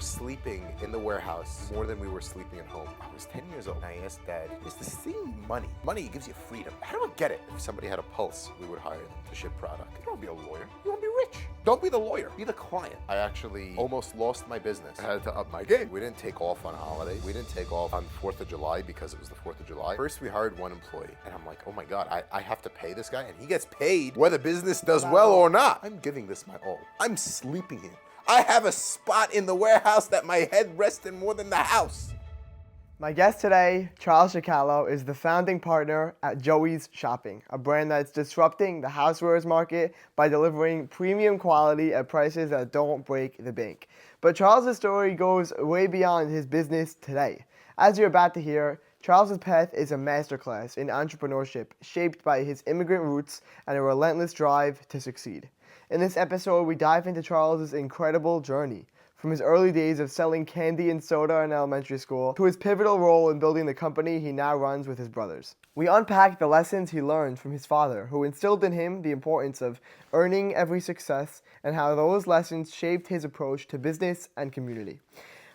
sleeping in the warehouse more than we were sleeping at home. I was 10 years old and I asked Dad, is this thing money? Money gives you freedom. How do I get it? If somebody had a pulse, we would hire them to ship product. You don't want to be a lawyer. You want to be rich. Don't be the lawyer. Be the client. I actually almost lost my business. I had to up my game. We didn't take off on holidays. We didn't take off on 4th of July because it was the 4th of July. First, we hired one employee and I'm like, oh my God, I have to pay this guy and he gets paid whether business does well or not. I'm giving this my all. I'm sleeping here. I have a spot in the warehouse that my head rests in more than the house. My guest today, Charles Chakkalo, is the founding partner at Joey's Shopping, a brand that's disrupting the housewares market by delivering premium quality at prices that don't break the bank. But Charles' story goes way beyond his business today. As you're about to hear, Charles' path is a masterclass in entrepreneurship shaped by his immigrant roots and a relentless drive to succeed. In this episode, we dive into Charles' incredible journey, from his early days of selling candy and soda in elementary school to his pivotal role in building the company he now runs with his brothers. We unpack the lessons he learned from his father, who instilled in him the importance of earning every success and how those lessons shaped his approach to business and community.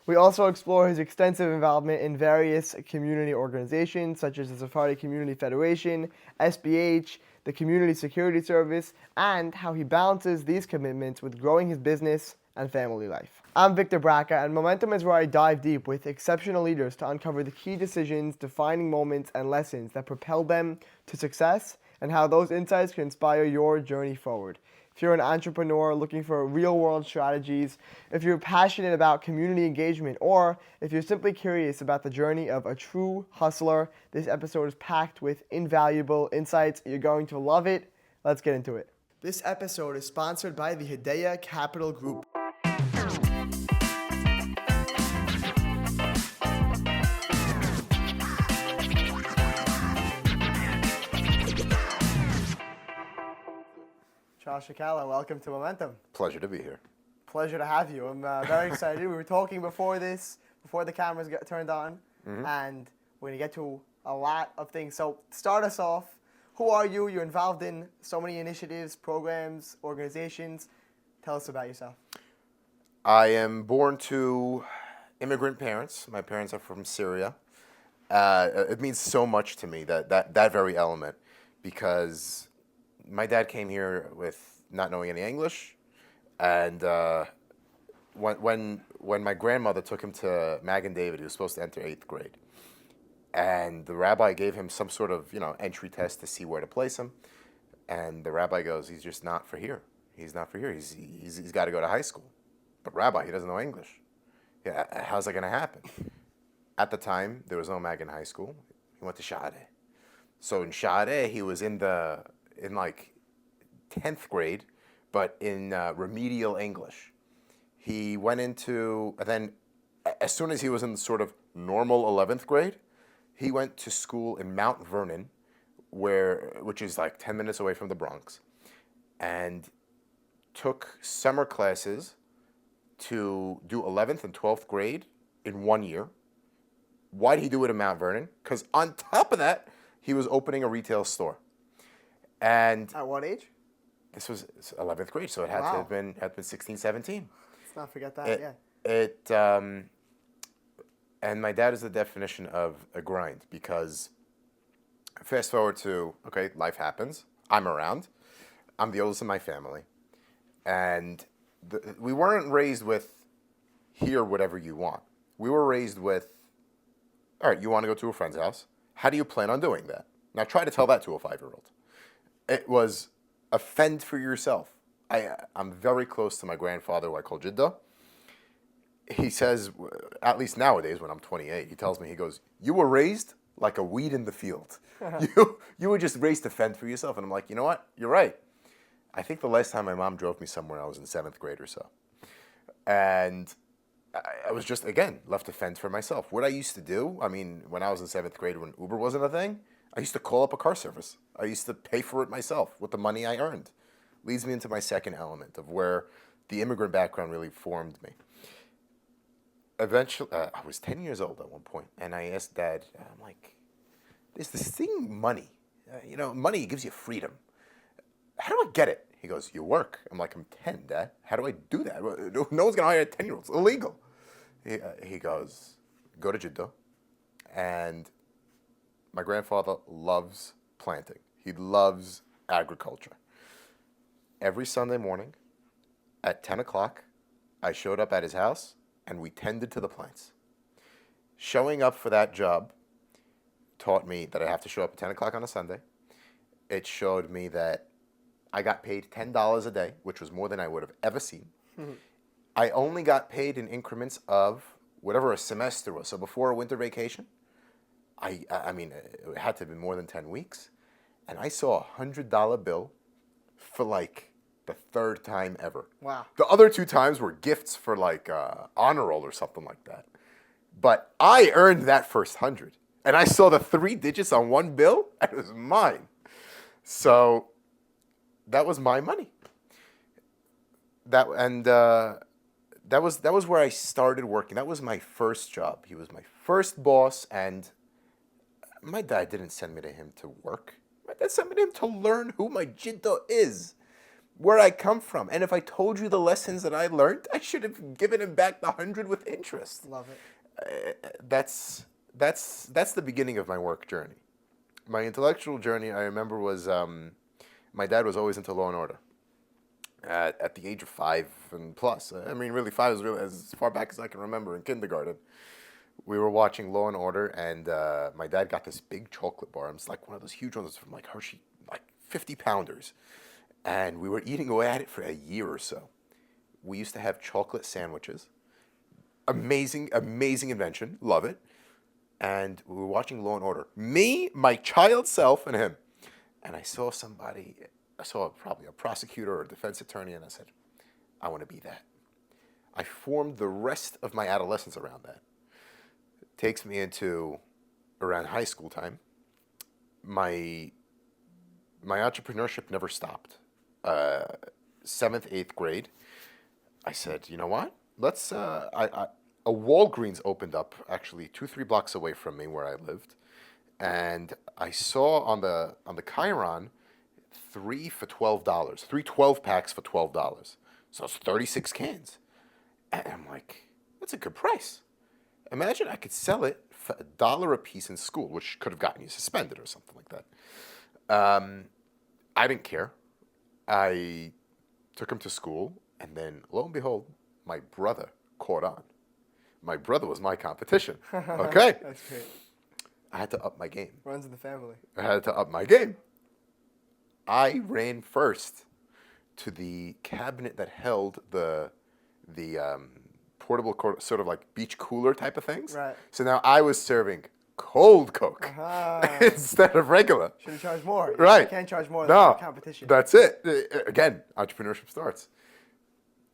We also explore his extensive involvement in various community organizations such as the Sephardic Community Federation, SBH, the Community Security Service, and how he balances these commitments with growing his business and family life. I'm Victor Braca, and Momentum is where I dive deep with exceptional leaders to uncover the key decisions, defining moments, and lessons that propelled them to success, and how those insights can inspire your journey forward. If you're an entrepreneur looking for real-world strategies, if you're passionate about community engagement, or if you're simply curious about the journey of a true hustler, this episode is packed with invaluable insights. You're going to love it. Let's get into it. This episode is sponsored by the Hedaya Capital Group. Charles Chakkalo, welcome to Momentum. Pleasure to be here. Pleasure to have you. I'm very excited. We were talking before the cameras got turned on, and we're going to get to a lot of things. So start us off. Who are you? You're involved in so many initiatives, programs, organizations. Tell us about yourself. I am born to immigrant parents. My parents are from Syria. It means so much to me, that very element, because my dad came here with not knowing any English, and when my grandmother took him to Mag and David, he was supposed to enter 8th grade, and the rabbi gave him some sort of entry test to see where to place him, and the rabbi goes, he's just not for here. He's not for here. He's got to go to high school. But Rabbi, he doesn't know English. Yeah, how's that going to happen? At the time, there was no Mag in high school. He went to Sha'areh. So in Sha'areh, he was in like 10th grade, but in remedial English. He went into, and then as soon as he was in sort of normal 11th grade, he went to school in Mount Vernon, which is like 10 minutes away from the Bronx, and took summer classes to do 11th and 12th grade in 1 year. Why did he do it in Mount Vernon? Because on top of that, he was opening a retail store. And At what age? this was 11th grade, so it had to have been 16, 17. Let's not forget that, And my dad is the definition of a grind, because fast forward to, okay, life happens. I'm around. I'm the oldest in my family. And we weren't raised with, hear whatever you want. We were raised with, all right, you want to go to a friend's house. How do you plan on doing that? Now try to tell that to a 5-year-old. It was a fend for yourself. I'm very close to my grandfather, who I call Jidda. He says, at least nowadays when I'm 28, he tells me, he goes, you were raised like a weed in the field. You were just raised to fend for yourself. And I'm like, you know what? You're right. I think the last time my mom drove me somewhere, I was in 7th grade or so. And I was just, again, left to fend for myself. What I used to do, I mean, when I was in 7th grade, when Uber wasn't a thing, I used to call up a car service. I used to pay for it myself with the money I earned. Leads me into my second element of where the immigrant background really formed me. Eventually, I was 10 years old at one point, and I asked Dad, I'm like, there's this thing, money. Money gives you freedom. How do I get it? He goes, you work. I'm like, I'm 10, Dad. How do I do that? No one's going to hire a 10-year-old. It's illegal. He goes, go to Jeddah, and my grandfather loves planting. He loves agriculture. Every Sunday morning at 10 o'clock, I showed up at his house and we tended to the plants. Showing up for that job taught me that I have to show up at 10 o'clock on a Sunday. It showed me that I got paid $10 a day, which was more than I would have ever seen. I only got paid in increments of whatever a semester was. So before a winter vacation, I mean, it had to have been more than 10 weeks. And I saw a $100 bill for like the third time ever. Wow. The other two times were gifts for like honor roll or something like that. But I earned that first 100. And I saw the 3 digits on one bill, and it was mine. So that was my money. That was where I started working. That was my first job. He was my first boss, and my dad didn't send me to him to work. My dad sent me to him to learn who my Jiddo is, where I come from. And if I told you the lessons that I learned, I should have given him back the 100 with interest. Love it. That's the beginning of my work journey. My intellectual journey, I remember, was my dad was always into Law and Order. At the age of 5 and plus, I mean, really 5 is really as far back as I can remember in kindergarten. We were watching Law and Order, and my dad got this big chocolate bar. It was like one of those huge ones from like Hershey, like 50 pounders. And we were eating away at it for a year or so. We used to have chocolate sandwiches. Amazing, amazing invention. Love it. And we were watching Law and Order. Me, my child self, and him. And I saw probably a prosecutor or a defense attorney, and I said, I want to be that. I formed the rest of my adolescence around that. Takes me into around high school time. My entrepreneurship never stopped. 7th, 8th grade, I said, you know what? Let's. A Walgreens opened up actually 2-3 blocks away from me where I lived, and I saw on the Chiron 3 for $12. 3 12-packs for $12. So it's 36 cans, and I'm like, that's a good price. Imagine I could sell it for $1 a piece in school, which could have gotten you suspended or something like that. I didn't care. I took him to school, and then lo and behold, my brother caught on. My brother was my competition. Okay. That's great. I had to up my game. Runs in the family. I had to up my game. I ran first to the cabinet that held the portable sort of like beach cooler type of things. Right. So now I was serving cold Coke instead of regular. Should have charged more. Right. You can't charge more than No, competition. that's it. Again, entrepreneurship starts.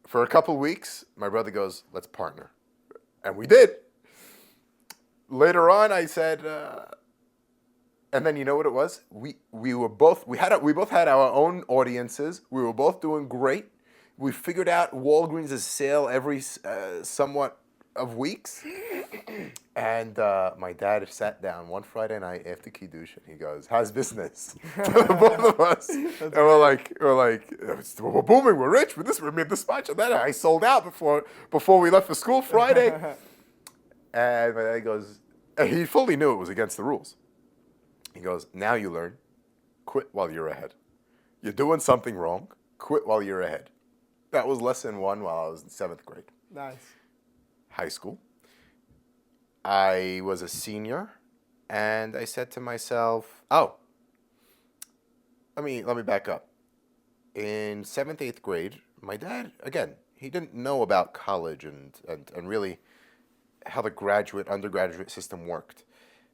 For a couple weeks, my brother goes, let's partner. And we did. Later on, I said, and then you know what it was? We both had our own audiences. We were both doing great. We figured out Walgreens' sale every somewhat of weeks. And my dad sat down one Friday night after Kiddush, and he goes, "How's business?" To the both of us, and we're like, we're booming, we're rich, we made this much, and then I sold out before we left for school Friday. And my dad goes, and he fully knew it was against the rules. He goes, "Now you learn, quit while you're ahead. You're doing something wrong, quit while you're ahead." That was lesson 1 while I was in 7th grade. Nice. High school. I was a senior, and I said to myself, let me back up. In 7th, 8th grade, my dad, again, he didn't know about college and really how the undergraduate system worked.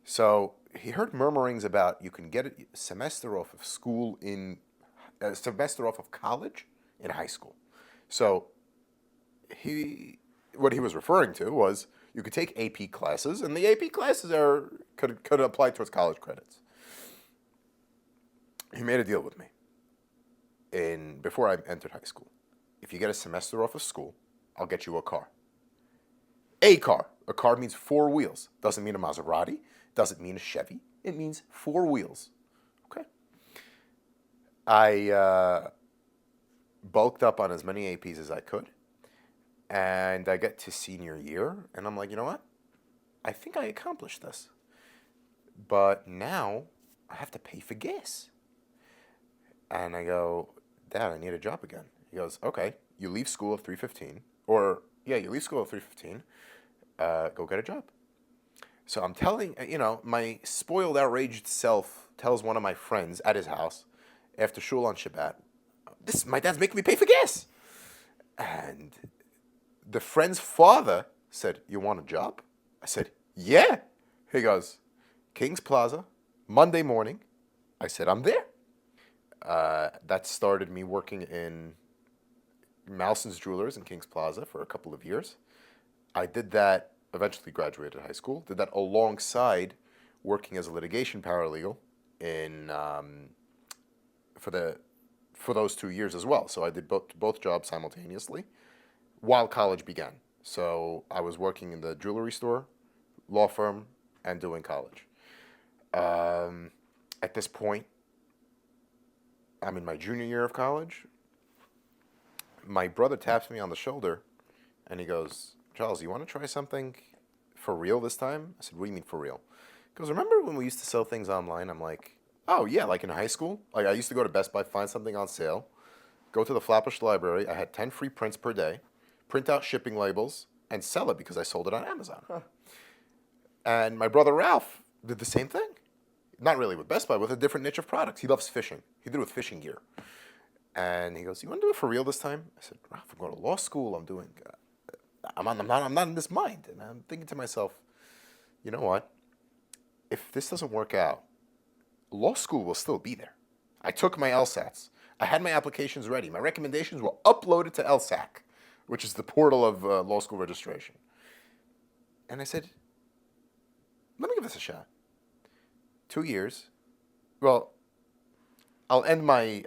So he heard murmurings about you can get a semester off of college in high school. So what he was referring to was you could take AP classes, and the AP classes could apply towards college credits. He made a deal with me before I entered high school. If you get a semester off of school, I'll get you a car. A car. A car means 4 wheels. Doesn't mean a Maserati. Doesn't mean a Chevy. It means 4 wheels. Okay. I bulked up on as many APs as I could. And I get to senior year, and I'm like, you know what? I think I accomplished this. But now I have to pay for gas. And I go, Dad, I need a job again. He goes, okay, you leave school at 3:15. Or, yeah, you leave school at 3:15. Go get a job. So I'm telling, my spoiled, outraged self tells one of my friends at his house after shul on Shabbat, my dad's making me pay for gas. And the friend's father said, you want a job? I said, yeah. He goes, King's Plaza, Monday morning. I said, I'm there. That started me working in Mousen's Jewelers in King's Plaza for a couple of years. I did that, eventually graduated high school, did that alongside working as a litigation paralegal in for those 2 years as well. So I did both jobs simultaneously while college began. So I was working in the jewelry store, law firm, and doing college. At this point, I'm in my junior year of college. My brother taps me on the shoulder, and he goes, Charles, you want to try something for real this time? I said, what do you mean for real? He goes, remember when we used to sell things online? I'm like, oh, yeah, like in high school. Like I used to go to Best Buy, find something on sale, go to the Flatbush Library. I had 10 free prints per day, print out shipping labels, and sell it because I sold it on Amazon. Huh. And my brother Ralph did the same thing. Not really with Best Buy, with a different niche of products. He loves fishing. He did it with fishing gear. And he goes, you want to do it for real this time? I said, Ralph, I'm going to law school. I'm not in this mind. And I'm thinking to myself, you know what? If this doesn't work out, law school will still be there. I took my LSATs. I had my applications ready. My recommendations were uploaded to LSAC, which is the portal of law school registration. And I said, let me give this a shot. 2 years. Well, I'll end my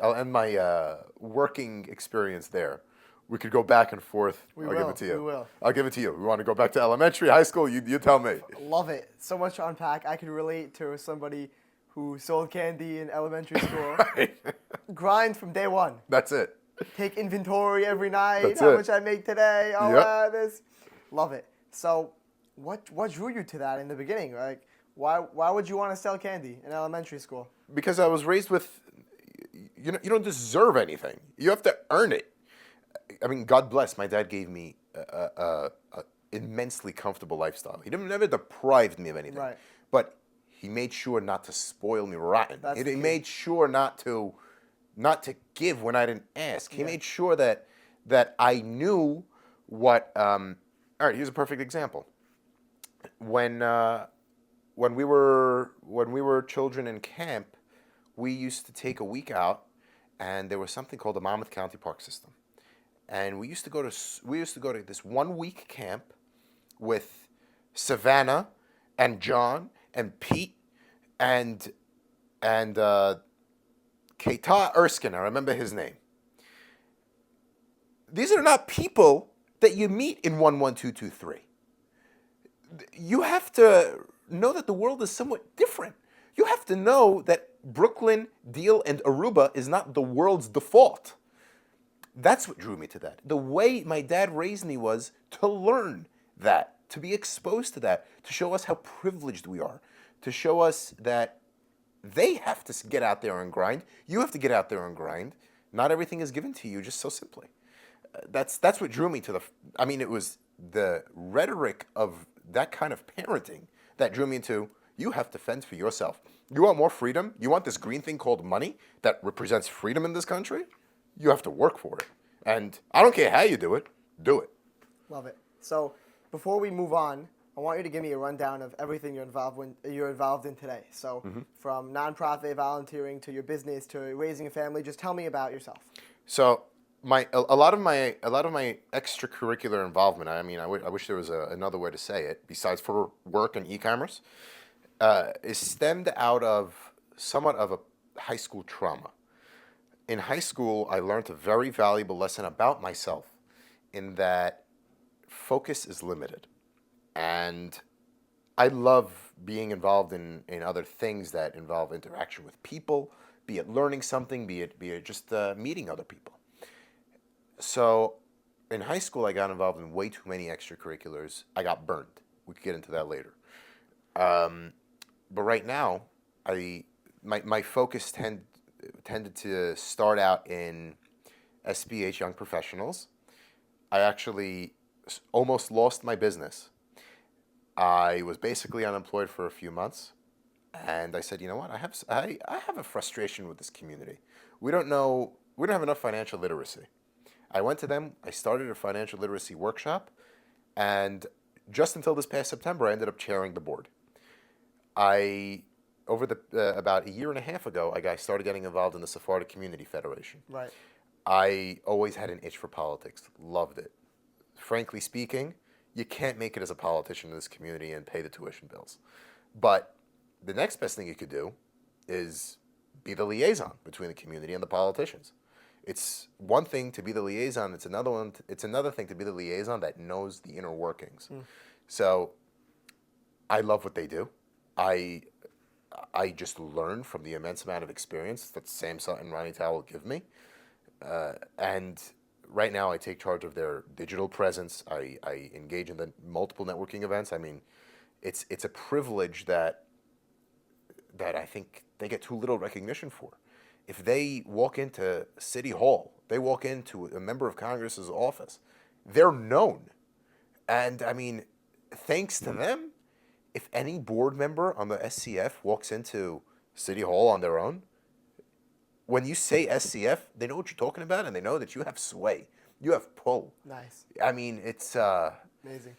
working experience there. We could go back and forth. I'll give it to you. We will. I'll give it to you. We want to go back to elementary, high school? You tell me. Love it. So much to unpack. I could relate to somebody who sold candy in elementary school. Right. Grind from day one. That's it. Take inventory every night. That's How it. much I make today. Oh, Yep. this. Love it. So, what drew you to that in the beginning? Like, why would you want to sell candy in elementary school? Because I was raised with, you don't deserve anything. You have to earn it. I mean, God bless, my dad gave me a immensely comfortable lifestyle. He never deprived me of anything. Right. But he made sure not to spoil me rotten. That's He made sure not to give when I didn't ask. He made sure that I knew what. All right, here's a perfect example. When we were children in camp, we used to take a week out, and there was something called the Monmouth County Park System, and we used to go to this 1 week camp with Savannah and John and Pete and Keita Erskine. I remember his name. These are not people that you meet in 11223. You have to know that the world is somewhat different. You have to know that Brooklyn, Deal, and Aruba is not the world's default. That's what drew me to that. The way my dad raised me was to learn that, to be exposed to that, to show us how privileged we are, to show us that they have to get out there and grind. You have to get out there and grind. Not everything is given to you just so simply. That's what drew me to it was the rhetoric of that kind of parenting that drew me into, you have to fend for yourself. You want more freedom? You want this green thing called money that represents freedom in this country? You have to work for it. And I don't care how you do it. Love it. So before we move on, I want you to give me a rundown of everything you're involved in today. So from nonprofit volunteering to your business to raising a family, just tell me about yourself. So a lot of my extracurricular involvement, I wish there was another way to say it besides for work and e-commerce, is stemmed out of somewhat of a high school trauma. In high school, I learned a very valuable lesson about myself in that focus is limited. And I love being involved in other things that involve interaction with people, be it learning something, be it just meeting other people. So in high school, I got involved in way too many extracurriculars. I got burned. We could get into that later. But right now, my focus tended to start out in SBH Young Professionals. I actually almost lost my business. I was basically unemployed for a few months, and I said, you know what? I have a frustration with this community. We don't have enough financial literacy. I went to them. I started a financial literacy workshop, and just until this past September, I ended up chairing the board. I over the about a year and a half ago, I started getting involved in the Sephardic Community Federation. Right. I always had an itch for politics. Loved it. Frankly speaking, you can't make it as a politician in this community and pay the tuition bills. But the next best thing you could do is be the liaison between the community and the politicians. It's one thing to be the liaison. It's another thing to be the liaison that knows the inner workings. So I love what they do. I I just learn from the immense amount of experience that Sam Sutton and Ronnie Towell give me. And right now I take charge of their digital presence. I engage in the multiple networking events. I mean, it's a privilege that I think they get too little recognition for. If they walk into City Hall, they walk into a member of Congress's office, they're known. And I mean, thanks to them, if any board member on the SCF walks into City Hall on their own, when you say SCF, they know what you're talking about and they know that you have sway. You have pull. Nice. I mean, it's Amazing.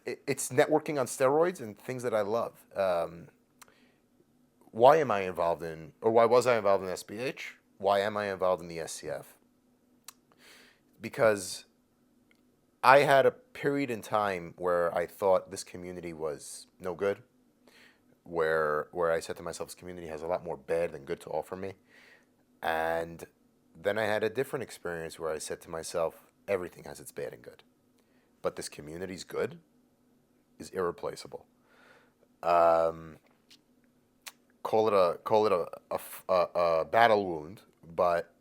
it's networking on steroids and things that I love. Why am I involved in, or why was I involved in SBH? Why am I involved in the SCF? Because I had a period in time where I thought this community was no good, where I said to myself, this community has a lot more bad than good to offer me. And then I had a different experience where I said to myself, everything has its bad and good. But this community's good is irreplaceable. Call it a battle wound, but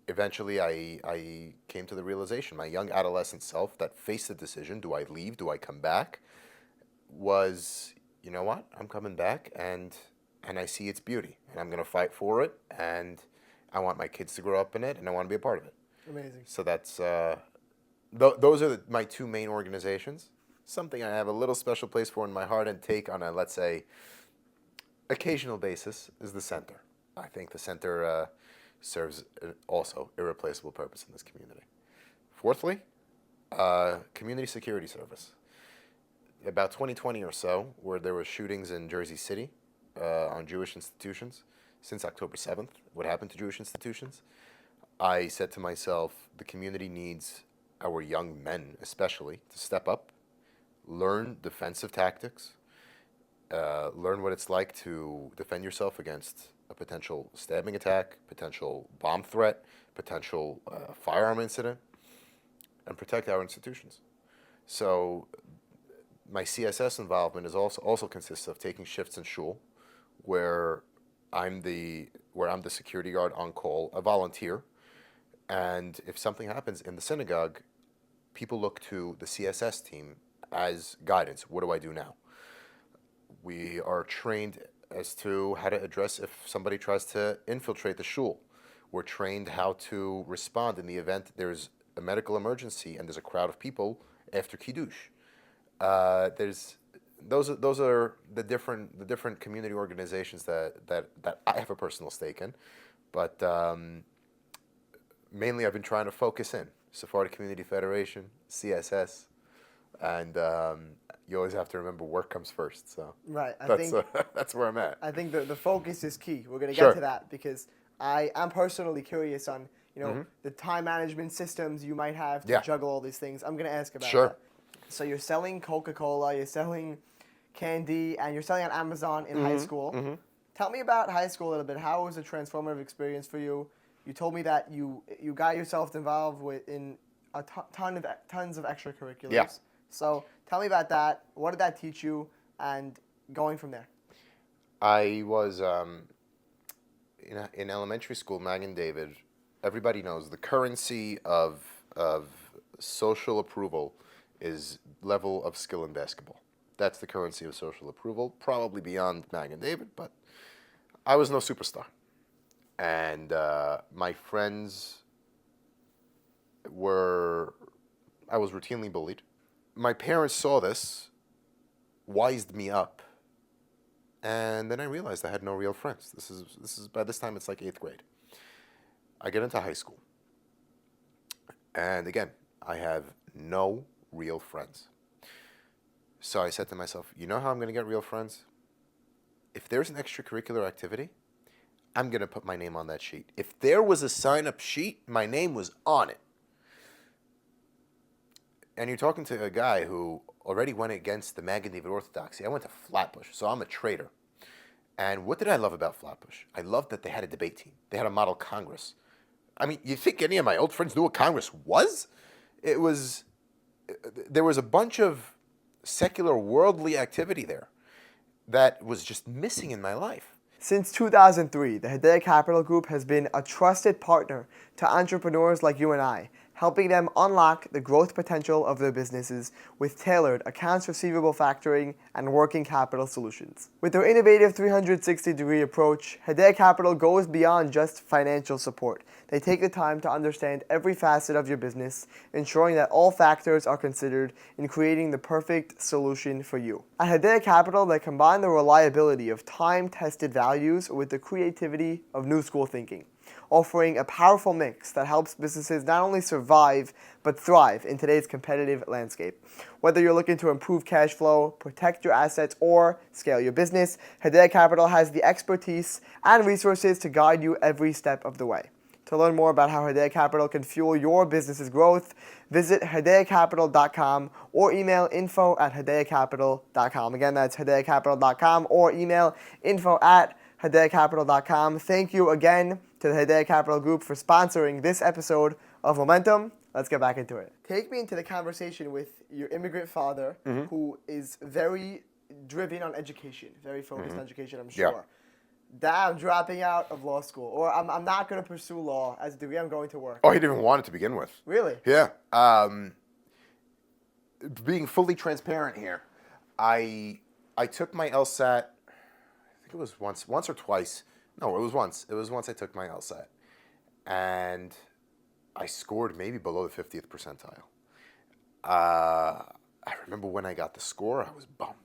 eventually I came to the realization, my young adolescent self that faced the decision, do I leave, do I come back, was, you know what, I'm coming back, and I see its beauty, and I'm going to fight for it, and I want my kids to grow up in it, and I want to be a part of it. Amazing. So that's, those are my two main organizations. Something I have a little special place for in my heart and take on a, let's say, occasional basis is the center. I think the center serves also irreplaceable purpose in this community. Fourthly, community security service. About 2020 or so, where there were shootings in Jersey City on Jewish institutions since October 7th, what happened to Jewish institutions, I said to myself, the community needs our young men especially to step up, learn defensive tactics, learn what it's like to defend yourself against a potential stabbing attack, potential bomb threat, potential firearm incident, and protect our institutions. So my CSS involvement is also consists of taking shifts in shul, where I'm the security guard on call, a volunteer, and if something happens in the synagogue, people look to the CSS team as guidance. What do I do now? We are trained as to how to address if somebody tries to infiltrate the shul. We're trained how to respond in the event there's a medical emergency and there's a crowd of people after kiddush. Those are the different community organizations that I have a personal stake in, but mainly I've been trying to focus in Sephardic Community Federation, CSS, and you always have to remember work comes first. So Right. that's where I'm at. I think the focus is key. We're going to Sure. get to that because I'm personally curious on, the time management systems you might have to Yeah. juggle all these things. I'm going to ask about Sure. that. So you're selling Coca-Cola, you're selling candy, and you're selling on Amazon in high school. Tell me about high school a little bit. How was a transformative experience for you? You told me that you got yourself involved in a tons of extracurriculars. Yeah. So tell me about that. What did that teach you? And going from there. I was in elementary school, Mag and David. Everybody knows the currency of social approval is level of skill in basketball. That's the currency of social approval, probably beyond Mag and David, but I was no superstar. And my friends I was routinely bullied. My parents saw this, wised me up, and then I realized I had no real friends. This is by this time it's like 8th grade. I get into high school. And again, I have no real friends. So I said to myself, you know how I'm going to get real friends? If there's an extracurricular activity, I'm going to put my name on that sheet. If there was a sign-up sheet, my name was on it. And you're talking to a guy who already went against the Mag and David orthodoxy. I went to Flatbush, so I'm a traitor. And what did I love about Flatbush? I loved that they had a debate team. They had a model Congress. I mean, you think any of my old friends knew what Congress was? There was a bunch of secular, worldly activity there that was just missing in my life. Since 2003, the Hedaya Capital Group has been a trusted partner to entrepreneurs like you and I, helping them unlock the growth potential of their businesses with tailored accounts receivable factoring and working capital solutions. With their innovative 360-degree approach, Hedaya Capital goes beyond just financial support. They take the time to understand every facet of your business, ensuring that all factors are considered in creating the perfect solution for you. At Hedaya Capital, they combine the reliability of time-tested values with the creativity of new school thinking, offering a powerful mix that helps businesses not only survive, but thrive in today's competitive landscape. Whether you're looking to improve cash flow, protect your assets, or scale your business, Hedaya Capital has the expertise and resources to guide you every step of the way. To learn more about how Hedaya Capital can fuel your business's growth, visit hedayacapital.com or email info@hedayacapital.com. Again, that's hedayacapital.com or email info@hedayacapital.com. Thank you again to the Hedaya Capital Group for sponsoring this episode of Momentum. Let's get back into it. Take me into the conversation with your immigrant father, who is very driven on education, very focused on education, I'm sure. Yeah. Dad, I'm dropping out of law school, or I'm not going to pursue law as a degree. I'm going to work. Oh, he didn't even want it to begin with. Really? Yeah. Being fully transparent here, I took my LSAT. I think it was once or twice. No, it was once. It was once I took my LSAT, and I scored maybe below the 50th percentile. I remember when I got the score, I was bummed.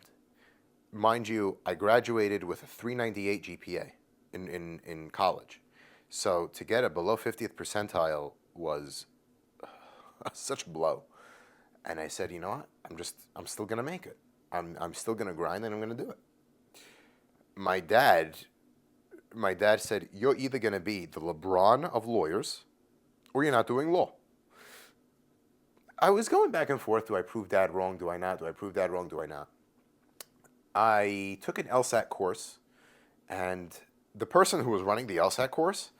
Mind you, I graduated with a 398 GPA in college. So to get a below 50th percentile was such a blow. And I said, you know what? I'm still going to make it. I'm still going to grind and I'm going to do it. My dad said, you're either going to be the LeBron of lawyers or you're not doing law. I was going back and forth. Do I prove Dad wrong? Do I not? Do I prove Dad wrong? Do I not? I took an LSAT course, and the person who was running the LSAT course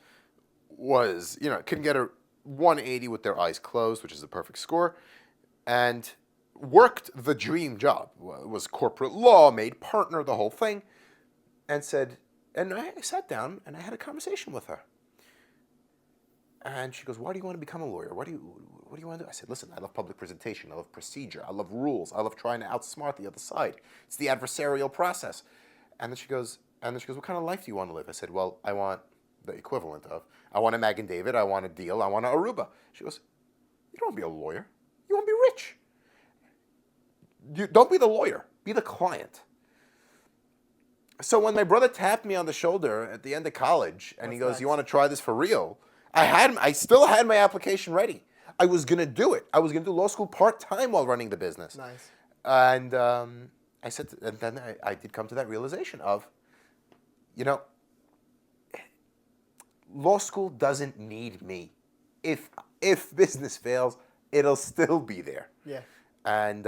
couldn't get a 180 with their eyes closed, which is the perfect score, and worked the dream job. It was corporate law, made partner, the whole thing, and I sat down and I had a conversation with her. And she goes, why do you want to become a lawyer? What do you want to do? I said, listen, I love public presentation. I love procedure. I love rules. I love trying to outsmart the other side. It's the adversarial process. And then she goes, what kind of life do you want to live? I said, well, I want the equivalent of, I want a Mag and David. I want a deal. I want an Aruba. She goes, you don't want to be a lawyer. You want to be rich. Don't be the lawyer. Be the client. So when my brother tapped me on the shoulder at the end of college and he goes, you want to try this for real? I still had my application ready. I was going to do it. I was going to do law school part-time while running the business. Nice. And I said, and then I did come to that realization of, law school doesn't need me. If business fails, it'll still be there. Yeah. And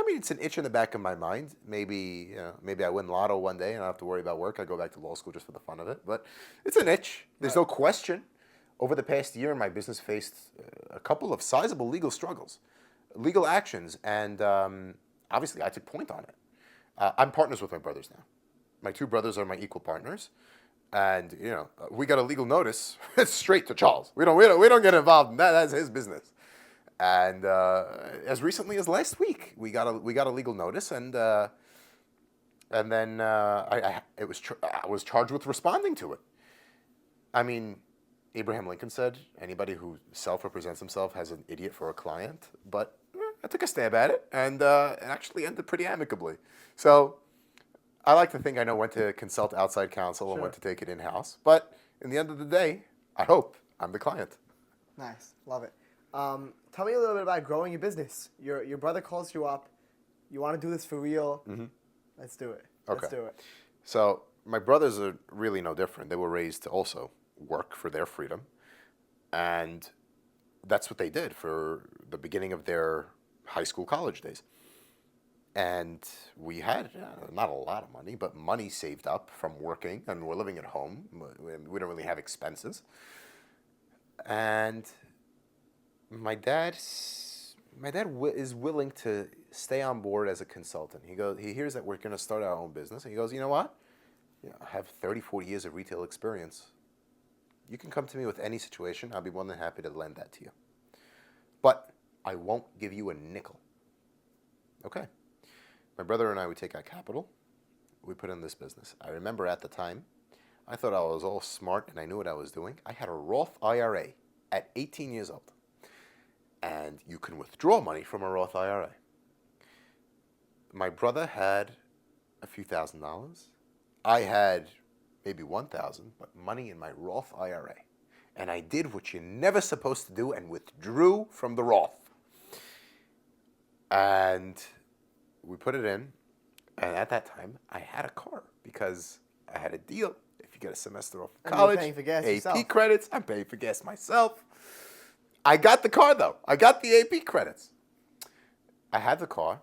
it's an itch in the back of my mind. Maybe I win lotto one day and I don't have to worry about work. I go back to law school just for the fun of it. But it's an itch. There's no question. Over the past year, my business faced a couple of sizable legal struggles, legal actions, and obviously I took point on it. I'm partners with my brothers now. My two brothers are my equal partners. And we got a legal notice. It's straight to Charles. We don't get involved in that. That's his business. And as recently as last week, we got a legal notice, and then I was charged with responding to it. I mean, Abraham Lincoln said, anybody who self-represents himself has an idiot for a client. But I took a stab at it, and it actually ended pretty amicably. So I like to think I know when to consult outside counsel and when to take it in-house. But in the end of the day, I hope I'm the client. Nice. Love it. Tell me a little bit about growing your business. Your brother calls you up. You want to do this for real. Mm-hmm. Let's do it. Okay. Let's do it. So my brothers are really no different. They were raised to also work for their freedom. And that's what they did for the beginning of their high school, college days. And we had not a lot of money, but money saved up from working, and we're living at home. We don't really have expenses. And my dad is willing to stay on board as a consultant. He hears that we're going to start our own business, and he goes, you know what? I have 30, 40 years of retail experience. You can come to me with any situation. I'll be more than happy to lend that to you. But I won't give you a nickel. Okay. My brother and I, we take our capital. We put in this business. I remember at the time, I thought I was all smart and I knew what I was doing. I had a Roth IRA at 18 years old. And you can withdraw money from a Roth IRA. My brother had a few $1,000s. I had maybe 1,000, but money in my Roth IRA. And I did what you're never supposed to do and withdrew from the Roth. And we put it in. And at that time, I had a car because I had a deal. If you get a semester off of college, paying for gas AP yourself. credits, I'm paying for gas myself. I got the car, though. I got the AP credits. I had the car,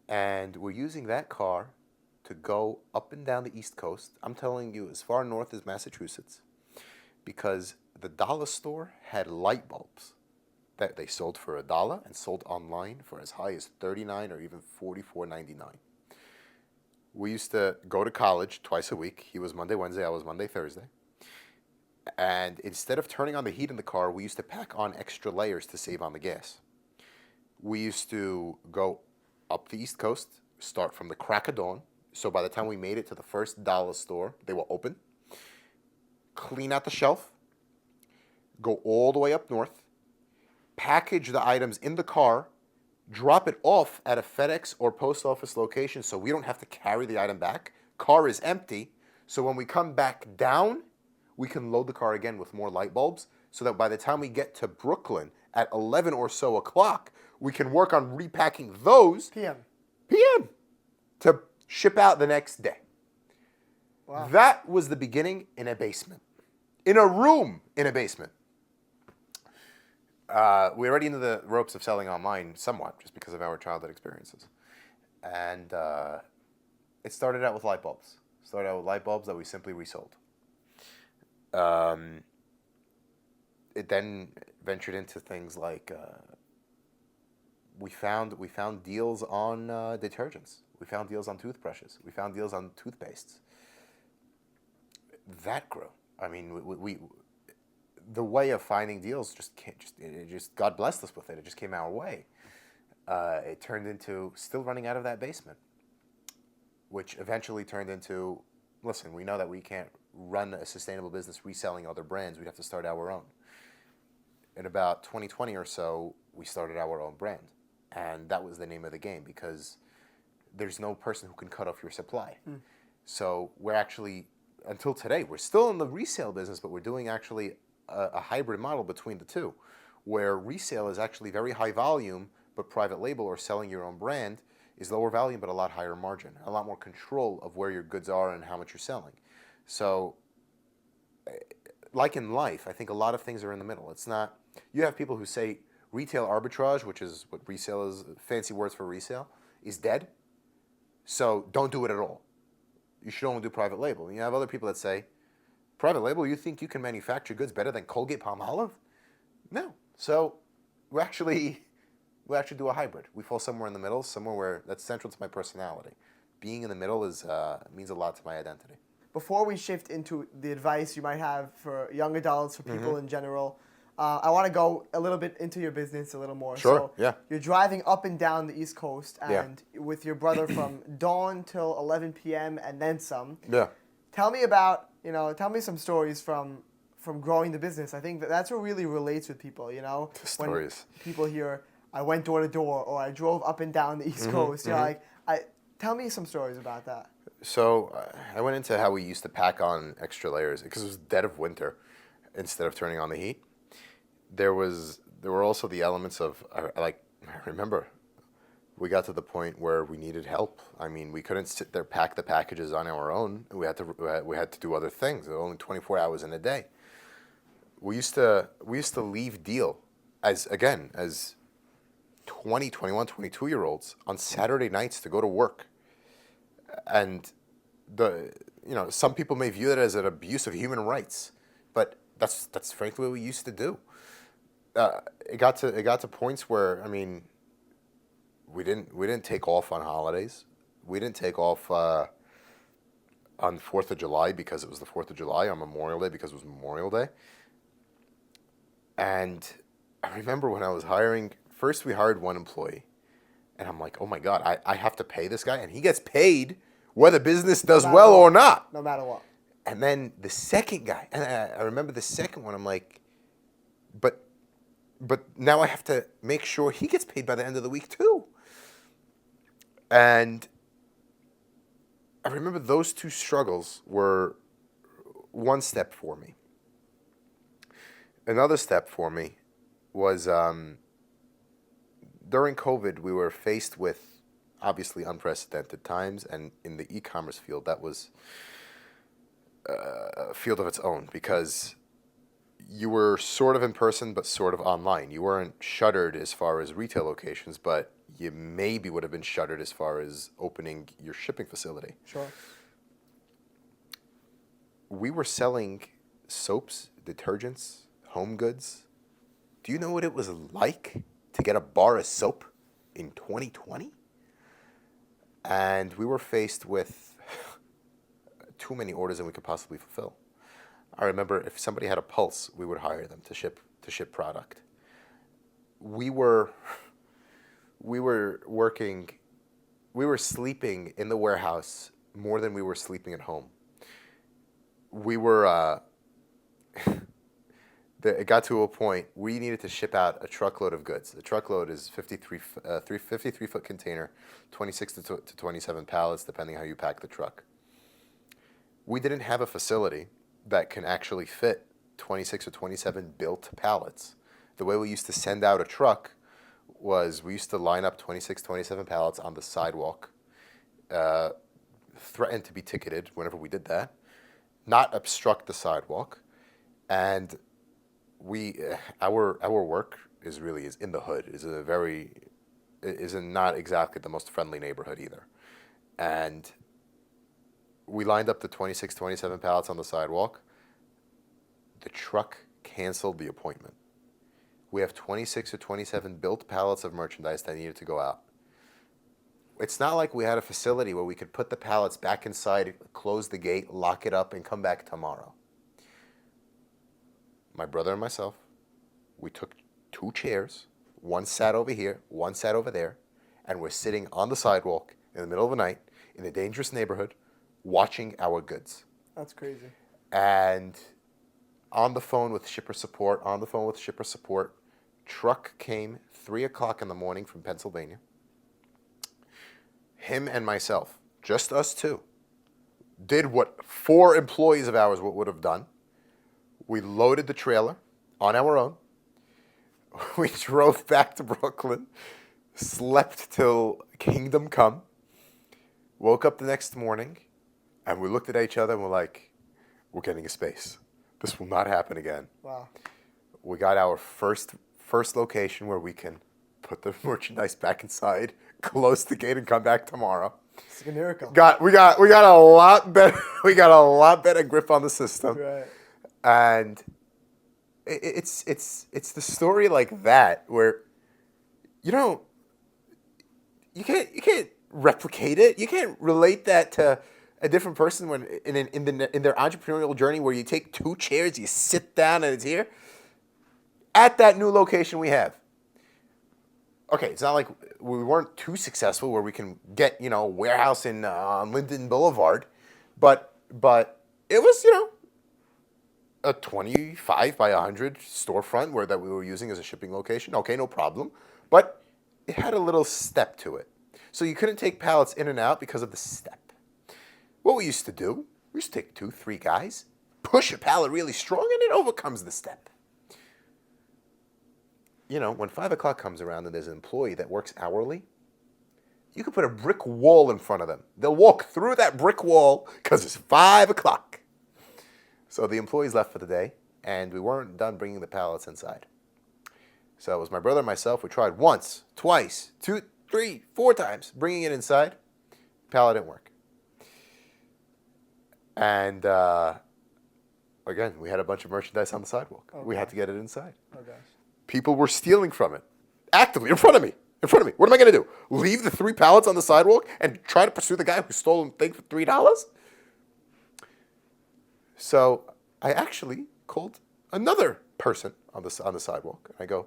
and we're using that car to go up and down the East Coast. I'm telling you, as far north as Massachusetts, because the dollar store had light bulbs that they sold for $1 and sold online for as high as $39 or even $44.99. We used to go to college twice a week. He was Monday, Wednesday. I was Monday, Thursday. And instead of turning on the heat in the car, we used to pack on extra layers to save on the gas. We used to go up the East Coast, start from the crack of dawn. So by the time we made it to the first dollar store, they were open. Clean out the shelf. Go all the way up north. Package the items in the car. Drop it off at a FedEx or post office location so we don't have to carry the item back. Car is empty. So when we come back down, we can load the car again with more light bulbs so that by the time we get to Brooklyn at 11 or so o'clock, we can work on repacking those PM. to ship out the next day. Wow. That was the beginning in a basement. In a room in a basement. We're already into the ropes of selling online somewhat just because of our childhood experiences. And it started out with light bulbs. Started out with light bulbs that we simply resold. It then ventured into things like we found deals on detergents. We found deals on toothbrushes. We found deals on toothpastes. That grew. I mean, we the way of finding deals just God blessed us with it. It just came our way. It turned into still running out of that basement, which eventually turned into, listen, we know that we can't run a sustainable business reselling other brands. We'd have to start our own. In about 2020 or so, we started our own brand. And that was the name of the game because there's no person who can cut off your supply. So we're actually, until today, we're still in the resale business, but we're doing actually a hybrid model between the two, where resale is actually very high volume, but private label or selling your own brand is lower volume, but a lot higher margin, a lot more control of where your goods are and how much you're selling. So like in life, I think a lot of things are in the middle. It's not, you have people who say retail arbitrage, which is what resale is, fancy words for resale, is dead. So don't do it at all. You should only do private label. And you have other people that say, private label, you think you can manufacture goods better than Colgate Palmolive? No. So we actually do a hybrid. We fall somewhere in the middle, somewhere where that's central to my personality. Being in the middle means a lot to my identity. before we shift into the advice you might have for young adults, for people Mm-hmm. in general, I want to go a little bit into your business a little more. Sure, So yeah. you're driving up and down the East Coast, Yeah. and with your brother from dawn till 11 p.m. and then some. Yeah. Tell me some stories from growing the business. I think that's what really relates with people, The stories. When people hear, I went door to door, or I drove up and down the East Coast, tell me some stories about that. So I went into how we used to pack on extra layers because it was dead of winter instead of turning on the heat. There were also the elements of I remember we got to the point where we needed help. I mean, we couldn't sit there pack the packages on our own. We had to do other things. There were only 24 hours in a day. We used to leave deal as 20, 21, 22-year-olds on Saturday nights to go to work. And some people may view that as an abuse of human rights, but that's frankly what we used to do. It got to points where, I mean, we didn't take off on holidays. We didn't take off on 4th of July because it was the 4th of July, on Memorial Day because it was Memorial Day. And I remember when I was hiring, first we hired one employee, and I'm like, oh my God, I have to pay this guy, and he gets paid whether business does well or not. No matter what. And then the second guy, and I remember the second one, I'm like, but now I have to make sure he gets paid by the end of the week too. And I remember those two struggles were one step for me. Another step for me was during COVID, we were faced with obviously unprecedented times, and in the e-commerce field, that was a field of its own because you were sort of in person but sort of online. You weren't shuttered as far as retail locations, but you maybe would have been shuttered as far as opening your shipping facility. Sure. We were selling soaps, detergents, home goods. Do you know what it was like to get a bar of soap in 2020? And we were faced with too many orders than we could possibly fulfill. I remember if somebody had a pulse, we would hire them to ship product. We were sleeping in the warehouse more than we were sleeping at home. We were it got to a point we needed to ship out a truckload of goods. The truckload is 53-foot container, 26 to 27 pallets, depending how you pack the truck. We didn't have a facility that can actually fit 26 or 27 built pallets. The way we used to send out a truck was we used to line up 26, 27 pallets on the sidewalk, threaten to be ticketed whenever we did that, not obstruct the sidewalk, and our work is in the hood, is not exactly the most friendly neighborhood either. And we lined up the 26, 27 pallets on the sidewalk. The truck canceled the appointment. We have 26 or 27 built pallets of merchandise that needed to go out. It's not like we had a facility where we could put the pallets back inside, close the gate, lock it up, and come back tomorrow. My brother and myself, we took 2 chairs. One sat over here, one sat over there, and we're sitting on the sidewalk in the middle of the night in a dangerous neighborhood watching our goods. That's crazy. And on the phone with shipper support, truck came 3 o'clock in the morning from Pennsylvania. Him and myself, just us two, did what 4 employees of ours would have done. We loaded the trailer on our own. We drove back to Brooklyn, slept till kingdom come, woke up the next morning, and we looked at each other and we're like, we're getting a space. This will not happen again. Wow. We got our first location where we can put the merchandise back inside, close the gate, and come back tomorrow. It's like a miracle. We got a lot better. We got a lot better grip on the system. Right. And it's the story like that where you can't replicate it. You can't relate that to a different person when in their entrepreneurial journey where you take 2 chairs, you sit down, and it's here? At that new location we have. Okay, it's not like we weren't too successful where we can get, a warehouse on Linden Boulevard, but it was, a 25 by 100 storefront that we were using as a shipping location. Okay, no problem. But it had a little step to it. So you couldn't take pallets in and out because of the step. What we used to do, we used to take 2, 3 guys, push a pallet really strong, and it overcomes the step. When 5 o'clock comes around and there's an employee that works hourly, you could put a brick wall in front of them. They'll walk through that brick wall because it's 5 o'clock. So the employees left for the day, and we weren't done bringing the pallets inside. So it was my brother and myself. We tried once, twice, 2, 3, 4 times bringing it inside. Pallet didn't work. And again, we had a bunch of merchandise on the sidewalk. Oh, we had to get it inside. Oh, gosh. People were stealing from it, actively, in front of me. What am I going to do? Leave the 3 pallets on the sidewalk and try to pursue the guy who stole the thing for $3? So I actually called another person on the sidewalk. I go,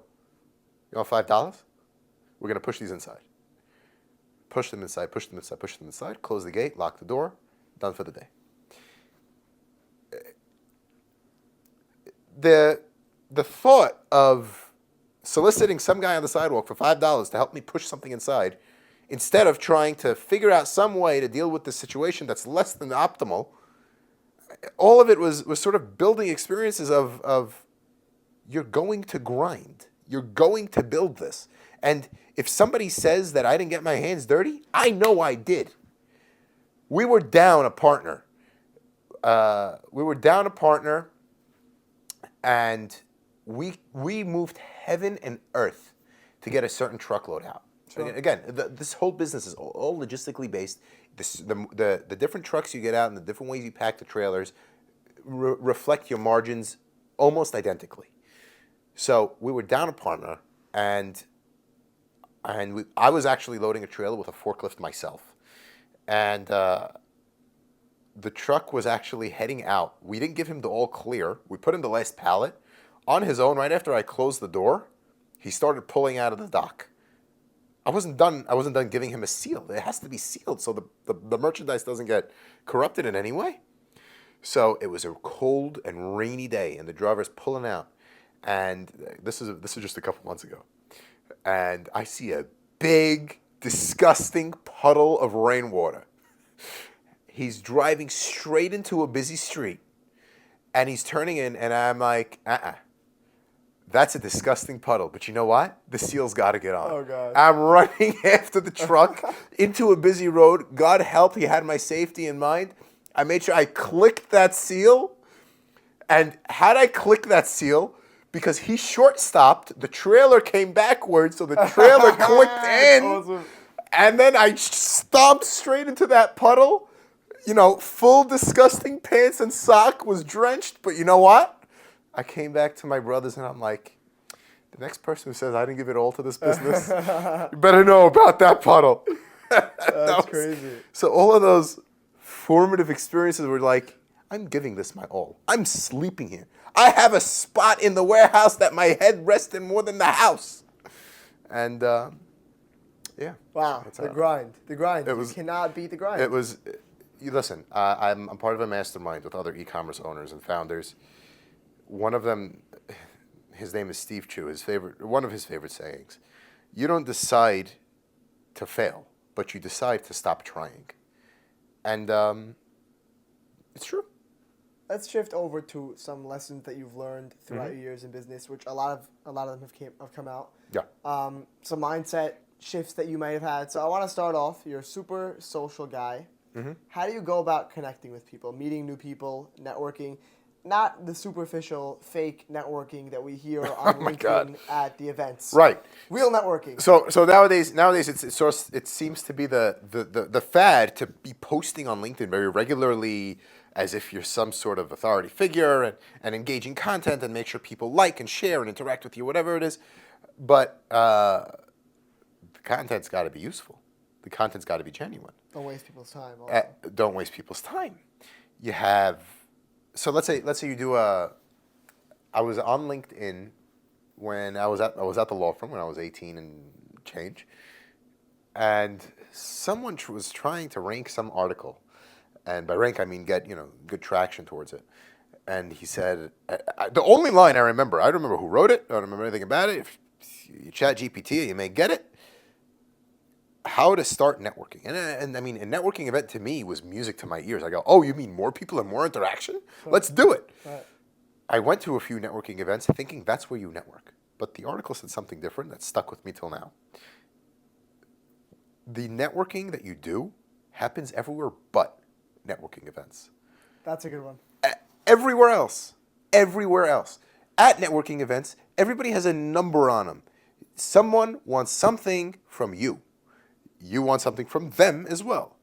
you want $5? We're going to push these inside. Push them inside, push them inside, push them inside, close the gate, lock the door, done for the day. The thought of soliciting some guy on the sidewalk for $5 to help me push something inside, instead of trying to figure out some way to deal with the situation that's less than optimal, all of it was sort of building experiences of you're going to grind. You're going to build this. And if somebody says that I didn't get my hands dirty, I know I did. We were down a partner. And we moved heaven and earth to get a certain truckload out. Sure. Again, this whole business is all logistically based. The different trucks you get out and the different ways you pack the trailers reflect your margins almost identically. So we were down a partner, and I was actually loading a trailer with a forklift myself. And the truck was actually heading out. We didn't give him the all clear. We put in the last pallet. On his own, right after I closed the door, he started pulling out of the dock. I wasn't done giving him a seal. It has to be sealed so the merchandise doesn't get corrupted in any way. So it was a cold and rainy day, and the driver's pulling out. And this is just a couple months ago. And I see a big, disgusting puddle of rainwater. He's driving straight into a busy street, and he's turning in, and I'm like, that's a disgusting puddle. But you know what? The seal's got to get on. Oh, God. I'm running after the truck into a busy road. God help, he had my safety in mind. I made sure I clicked that seal, and had I clicked that seal, because he short-stopped, the trailer came backwards, so the trailer clicked in, Awesome. And then I stomped straight into that puddle. Full disgusting pants and sock, was drenched. But you know what? I came back to my brothers and I'm like, the next person who says I didn't give it all to this business, you better know about that puddle. That's crazy. So all of those formative experiences were like, I'm giving this my all. I'm sleeping here. I have a spot in the warehouse that my head rests in more than the house. And yeah. Wow, the grind. You cannot beat the grind. It was... Listen, I'm part of a mastermind with other e-commerce owners and founders. One of them, his name is Steve Chu. One of his favorite sayings: "You don't decide to fail, but you decide to stop trying." And it's true. Let's shift over to some lessons that you've learned throughout your years in business, which a lot of them have come out. Yeah. Some mindset shifts that you might have had. So I want to start off. You're a super social guy. Mm-hmm. How do you go about connecting with people, meeting new people, networking? Not the superficial, fake networking that we hear on LinkedIn at the events. Right. Real networking. So nowadays it seems to be the fad to be posting on LinkedIn very regularly, as if you're some sort of authority figure, and engaging content and make sure people like and share and interact with you, whatever it is. But the content's got to be useful. the content's got to be genuine. Don't waste people's time. Also. Don't waste people's time. You have, so let's say you do I was on LinkedIn when I was at the law firm when I was 18 and change, and someone was trying to rank some article, and by rank I mean get good traction towards it. And he said, the only line I don't remember who wrote it, I don't remember anything about it. If you chat GPT, you may get it. How to start networking. And I mean, a networking event to me was music to my ears. I go, oh, you mean more people and more interaction? Right. Let's do it. Right. I went to a few networking events thinking that's where you network. But the article said something different that stuck with me till now. The networking that you do happens everywhere but networking events. That's a good one. Everywhere else. At networking events, everybody has a number on them. Someone wants something from you. You want something from them as well.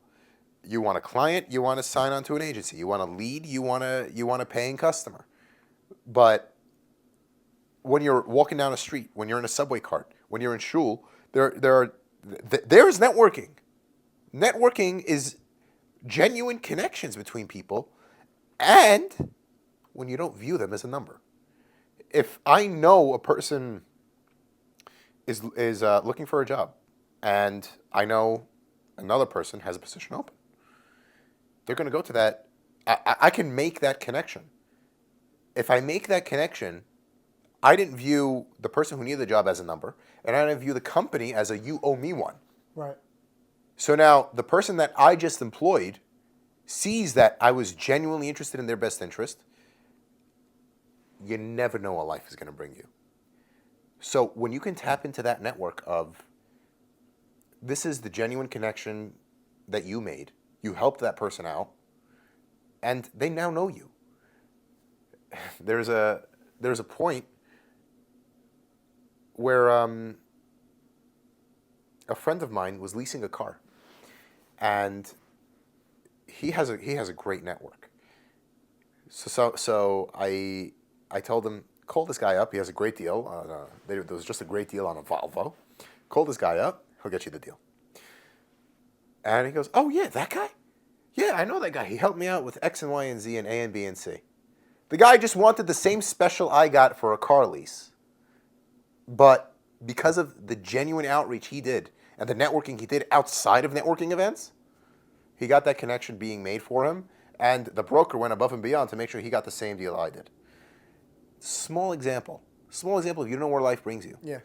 You want a client, you want to sign on to an agency. You want a lead, you want a paying customer. But when you're walking down a street, when you're in a subway cart, when you're in shul, there's networking. Networking is genuine connections between people, and when you don't view them as a number. If I know a person is looking for a job, and I know another person has a position open, they're going to go to that. I can make that connection. If I make that connection, I didn't view the person who needed the job as a number, and I didn't view the company as a you owe me one. Right. So now the person that I just employed sees that I was genuinely interested in their best interest. You never know what life is going to bring you. So when you can tap into that network of, this is the genuine connection that you made, you helped that person out, and they now know you. There's a point where a friend of mine was leasing a car, and he has a great network. So I told him, call this guy up. He has a great deal. There was just a great deal on a Volvo. Call this guy up. He'll get you the deal. And he goes, oh, yeah, that guy? Yeah, I know that guy. He helped me out with X and Y and Z and A and B and C. The guy just wanted the same special I got for a car lease. But because of the genuine outreach he did and the networking he did outside of networking events, he got that connection being made for him. And the broker went above and beyond to make sure he got the same deal I did. Small example if you don't know where life brings you. Yeah.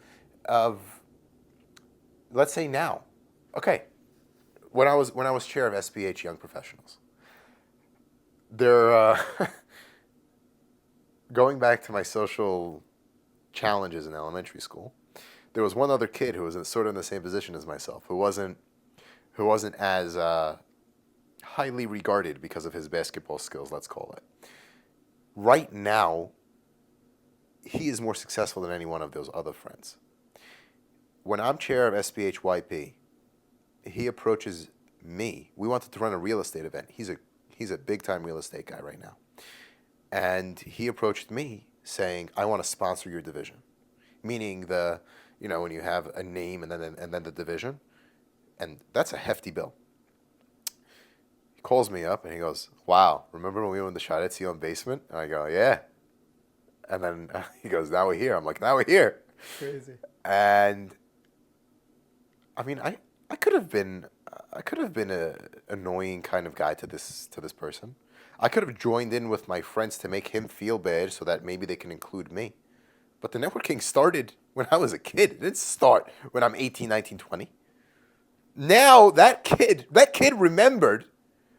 Let's say now, okay, when I was chair of SBH Young Professionals, there, going back to my social challenges in elementary school, there was one other kid who was sort of in the same position as myself, who wasn't as highly regarded because of his basketball skills, let's call it. Right now, he is more successful than any one of those other friends. When I'm chair of SBHYP, he approaches me. We wanted to run a real estate event. He's a big time real estate guy right now. And he approached me saying, I want to sponsor your division. Meaning when you have a name and then the division. And that's a hefty bill. He calls me up and he goes, wow, remember when we were in the Sharetzion basement? And I go, yeah. And then he goes, now we're here. I'm like, now we're here. Crazy. And I mean, I could have been a annoying kind of guy to this person. I could have joined in with my friends to make him feel bad so that maybe they can include me. But the networking started when I was a kid. It didn't start when I'm 18, 19, 20. Now that kid remembered,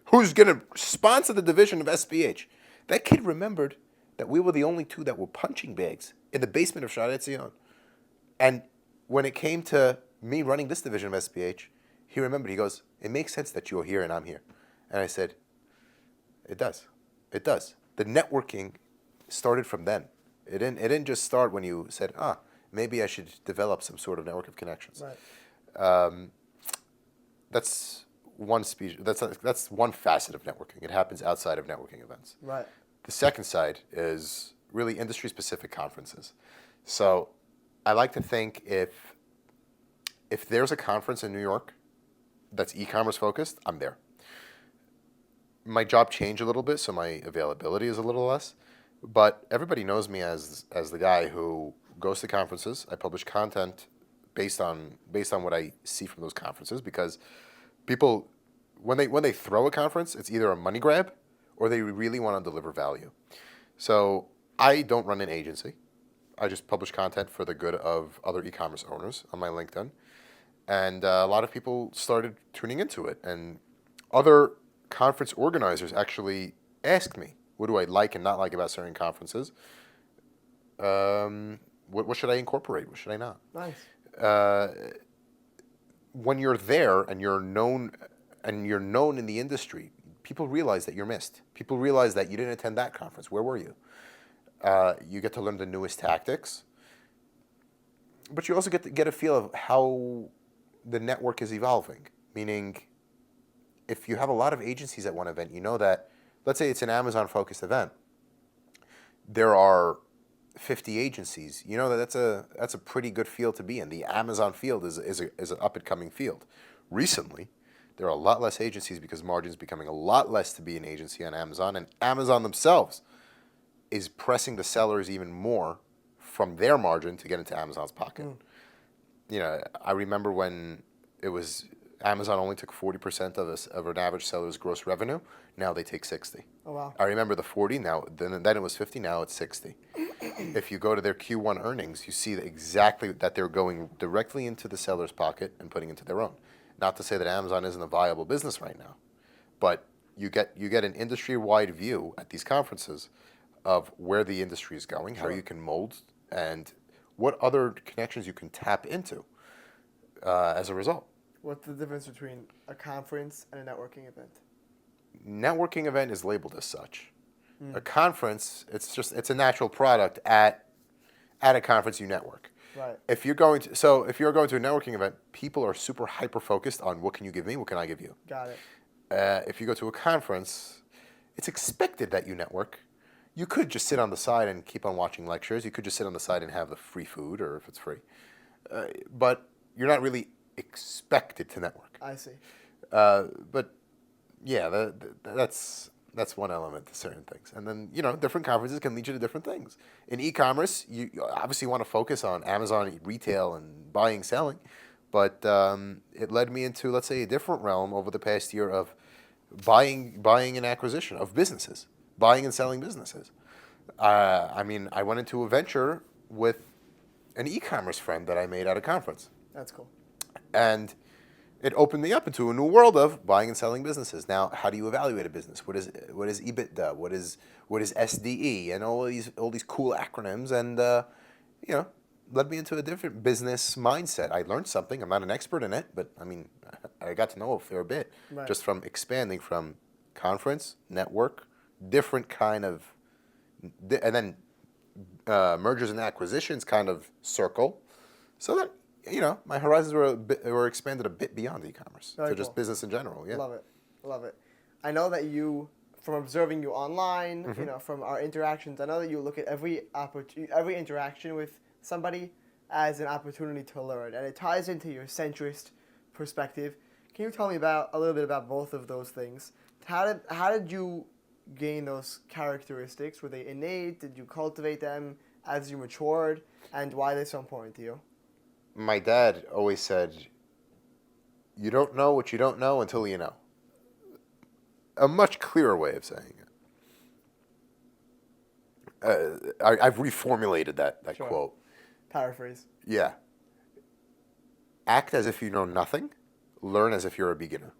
who's going to sponsor the division of SBH. That kid remembered that we were the only two that were punching bags in the basement of Sharetzion. And when it came to me running this division of SBH, he remembered. He goes, it makes sense that you're here and I'm here. And I said, it does. It does. The networking started from then. It didn't just start when you said, maybe I should develop some sort of network of connections. Right. That's one that's one facet of networking. It happens outside of networking events. Right. The second side is really industry-specific conferences. So I like to think if there's a conference in New York that's e-commerce focused, I'm there. My job changed a little bit, so my availability is a little less. But everybody knows me as the guy who goes to conferences. I publish content based on what I see from those conferences, because people, when they throw a conference, it's either a money grab or they really want to deliver value. So I don't run an agency. I just publish content for the good of other e-commerce owners on my LinkedIn. And a lot of people started tuning into it. And other conference organizers actually asked me, what do I like and not like about certain conferences? What should I incorporate? What should I not? Nice. When you're there and you're known in the industry, people realize that you're missed. People realize that you didn't attend that conference. Where were you? You get to learn the newest tactics, but you also get a feel of how the network is evolving. Meaning, if you have a lot of agencies at one event, you know that, let's say it's an Amazon-focused event, there are 50 agencies. You know that's a pretty good field to be in. The Amazon field is an up-and-coming field. Recently, there are a lot less agencies because margin's becoming a lot less to be an agency on Amazon, and Amazon themselves is pressing the sellers even more from their margin to get into Amazon's pocket. You know, I remember when it was Amazon only took 40% of an average seller's gross revenue. Now they take 60. Oh, wow. I remember the 40. Now then it was 50. Now it's 60. If you go to their Q1 earnings, you see exactly that they're going directly into the seller's pocket and putting into their own. Not to say that Amazon isn't a viable business right now, but you get an industry-wide view at these conferences of where the industry is going, how you can mold, and what other connections you can tap into as a result. What's the difference between a conference and a networking event? Networking event is labeled as such. A conference, it's a natural product at a conference you network. Right. If you're going to a networking event, people are super hyper focused on what can you give me, what can I give you. Got it. If you go to a conference, it's expected that you network. You could just sit on the side and keep on watching lectures. You could just sit on the side and have the free food, or if it's free. But you're not really expected to network. I see. But yeah, that's one element to certain things. And then, different conferences can lead you to different things. In e-commerce, you obviously want to focus on Amazon retail and buying, selling. But it led me into, let's say, a different realm over the past year of buying and acquisition of businesses, buying and selling businesses. I went into a venture with an e-commerce friend that I made at a conference. That's cool. And it opened me up into a new world of buying and selling businesses. Now, how do you evaluate a business? What is EBITDA? What is SDE? And all these cool acronyms. And led me into a different business mindset. I learned something. I'm not an expert in it, but I got to know a fair bit just from expanding from conference, network, different kind of, and then mergers and acquisitions kind of circle, so that my horizons were expanded a bit beyond e-commerce to just business in general. Yeah, love it. I know that you, from observing you online, from our interactions, I know that you look at every interaction with somebody as an opportunity to learn, and it ties into your centrist perspective. Can you tell me a little bit about both of those things? How did you gain those characteristics? Were they innate? Did you cultivate them as you matured? And why are they so important to you? My dad always said, you don't know what you don't know until you know. A much clearer way of saying it. I've reformulated that Sure. quote. Paraphrase. Yeah. Act as if you know nothing. Learn as if you're a beginner.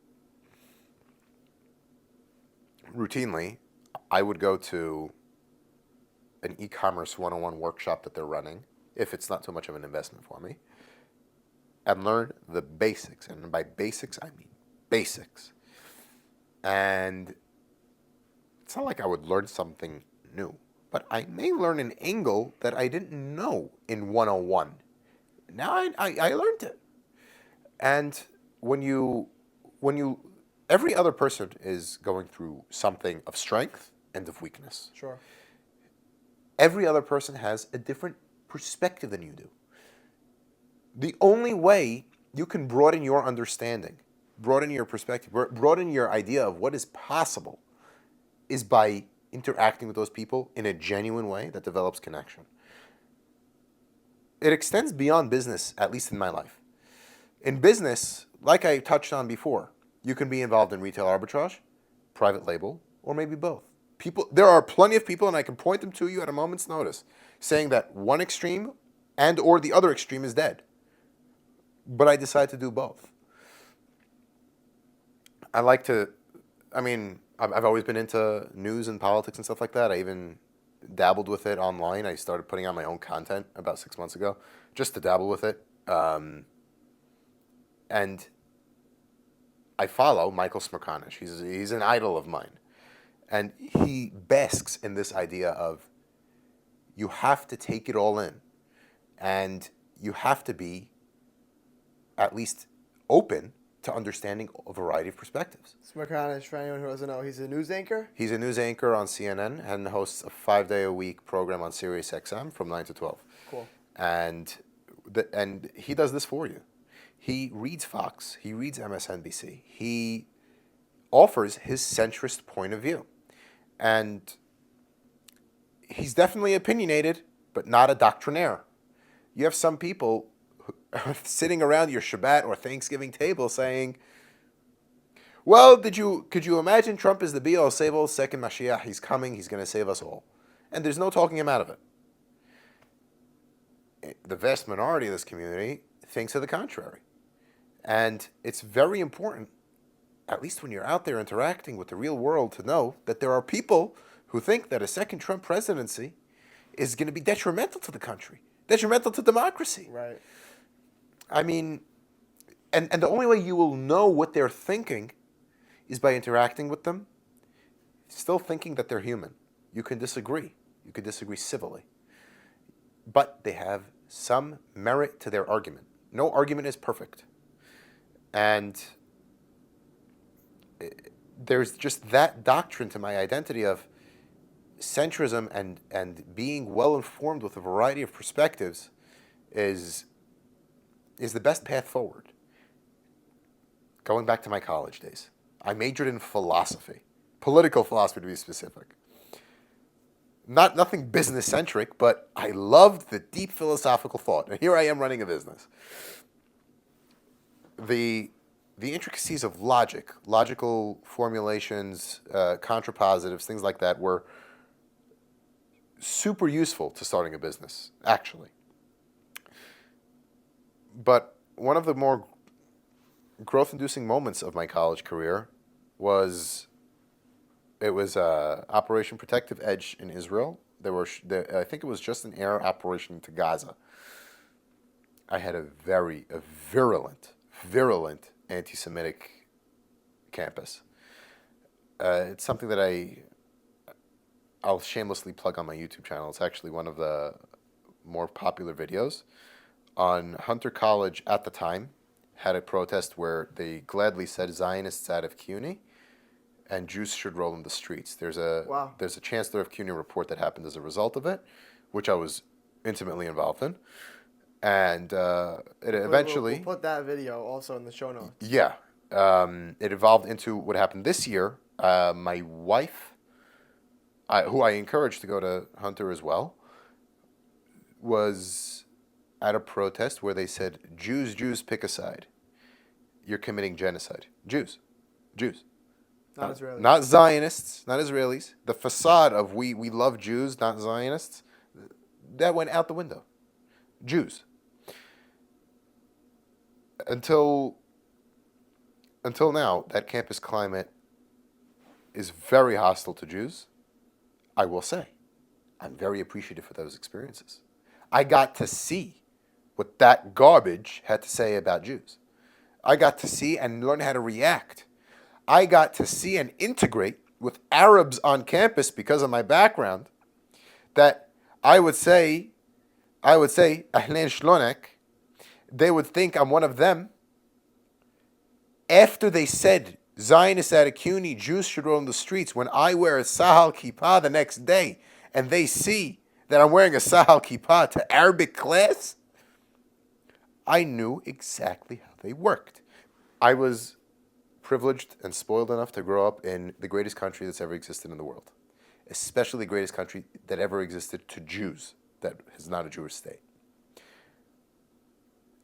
Routinely, I would go to an e-commerce 101 workshop that they're running, if it's not too much of an investment for me, and learn the basics. And by basics, I mean basics. And it's not like I would learn something new, but I may learn an angle that I didn't know in 101. Now I learned it. And when you every other person is going through something of strength and of weakness. Sure. Every other person has a different perspective than you do. The only way you can broaden your understanding broaden your perspective, broaden your idea of what is possible is by interacting with those people in a genuine way that develops connection. It extends beyond business, at least in my life. In business, like I touched on before, you can be involved in retail arbitrage, private label, or maybe both. There are plenty of people, and I can point them to you at a moment's notice, saying that one extreme and or the other extreme is dead. But I decide to do both. I've always been into news and politics and stuff like that. I even dabbled with it online. I started putting out my own content about 6 months ago, just to dabble with it. And I follow Michael Smerconish. He's an idol of mine. And he basks in this idea of you have to take it all in. And you have to be at least open to understanding a variety of perspectives. Smerconish, for anyone who doesn't know, he's a news anchor? He's a news anchor on CNN and hosts a 5-day-a-week program on Sirius XM from 9 to 12. Cool. And he does this for you. He reads Fox. He reads MSNBC. He offers his centrist point of view. And he's definitely opinionated, but not a doctrinaire. You have some people sitting around your Shabbat or Thanksgiving table saying, well, could you imagine Trump is the be-all, save-all, second Mashiach? He's coming. He's going to save us all. And there's no talking him out of it. The vast minority of this community thinks of the contrary. And it's very important, at least when you're out there interacting with the real world, to know that there are people who think that a second Trump presidency is going to be detrimental to the country, detrimental to democracy. Right. I mean, and the only way you will know what they're thinking is by interacting with them, still thinking that they're human. You can disagree. You can disagree civilly. But they have some merit to their argument. No argument is perfect. And there's just that doctrine to my identity of centrism and being well-informed with a variety of perspectives is the best path forward. Going back to my college days, I majored in philosophy, political philosophy to be specific. Nothing business-centric, but I loved the deep philosophical thought. And here I am running a business. The intricacies of logic, logical formulations, contrapositives, things like that were super useful to starting a business, actually. But one of the more growth-inducing moments of my college career was Operation Protective Edge in Israel. I think it was just an air operation to Gaza. I had a virulent anti-Semitic campus. It's something that I'll shamelessly plug on my YouTube channel. It's actually one of the more popular videos. On Hunter College at the time had a protest where they gladly said Zionists out of CUNY and Jews should roll in the streets. There's a Chancellor of CUNY report that happened as a result of it, which I was intimately involved in. And eventually... We'll put that video also in the show notes. Yeah. It evolved into what happened this year. My wife, who I encouraged to go to Hunter as well, was at a protest where they said, Jews, pick a side. You're committing genocide. Jews. Not Israelis. Not Zionists, not Israelis. The facade of we love Jews, not Zionists, that went out the window. Jews. Until now, that campus climate is very hostile to Jews. I will say, I'm very appreciative for those experiences. I got to see what that garbage had to say about Jews. I got to see and learn how to react. I got to see and integrate with Arabs on campus because of my background, that I would say, Ahlen Shlonek, they would think I'm one of them. After they said Zionists out of CUNY, Jews should roam the streets, when I wear a Sahal Kippah the next day and they see that I'm wearing a Sahal Kippah to Arabic class, I knew exactly how they worked. I was privileged and spoiled enough to grow up in the greatest country that's ever existed in the world, especially the greatest country that ever existed to Jews that is not a Jewish state.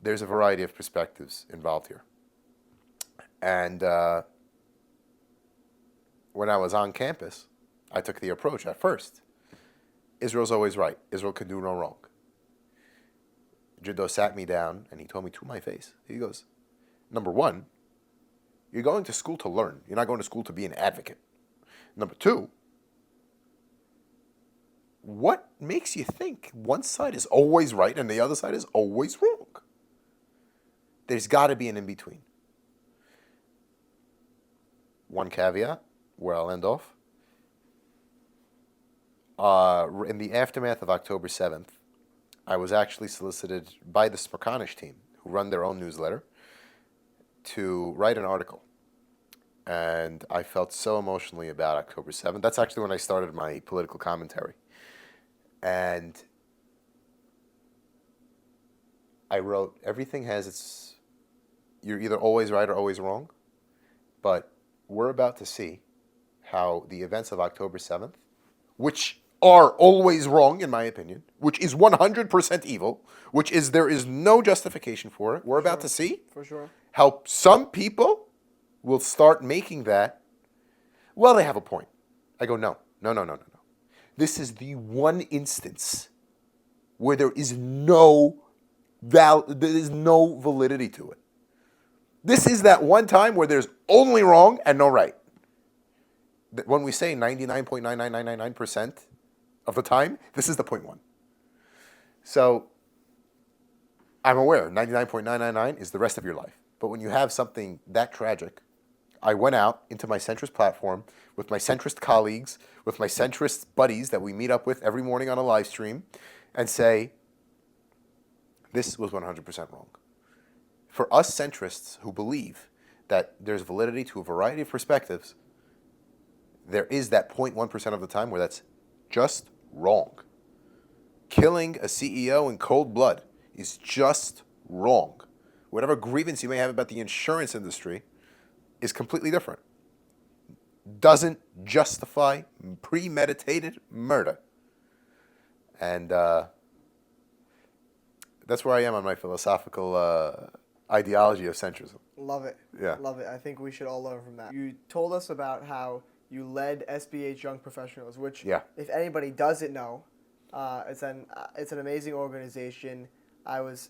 There's a variety of perspectives involved here. And when I was on campus, I took the approach at first. Israel's always right. Israel can do no wrong. Jiddo sat me down and he told me to my face. He goes, number one, you're going to school to learn. You're not going to school to be an advocate. Number two, what makes you think one side is always right and the other side is always wrong? There's got to be an in-between. One caveat, where I'll end off. In the aftermath of October 7th, I was actually solicited by the Smerconish team, who run their own newsletter, to write an article. And I felt so emotionally about October 7th. That's actually when I started my political commentary. And I wrote, everything has its, you're either always right or always wrong, but we're about to see how the events of October 7th, which are always wrong in my opinion, which is 100% evil, which is there is no justification for it. We're about to see For sure. how some people will start making that, well, they have a point. I go, no. This is the one instance where there is no validity to it. This is that one time where there's only wrong and no right. When we say 99.99999% of the time, this is the 0.1. So I'm aware 99.999 is the rest of your life. But when you have something that tragic, I went out into my centrist platform with my centrist colleagues, with my centrist buddies that we meet up with every morning on a live stream, and say, this was 100% wrong. For us centrists who believe that there's validity to a variety of perspectives, there is that 0.1% of the time where that's just wrong. Killing a CEO in cold blood is just wrong. Whatever grievance you may have about the insurance industry is completely different. Doesn't justify premeditated murder. And that's where I am on my philosophical ideology of centrism. Love it. Yeah. Love it. I think we should all learn from that. You told us about how you led SBH Young Professionals, which, if anybody doesn't know, it's an amazing organization. I was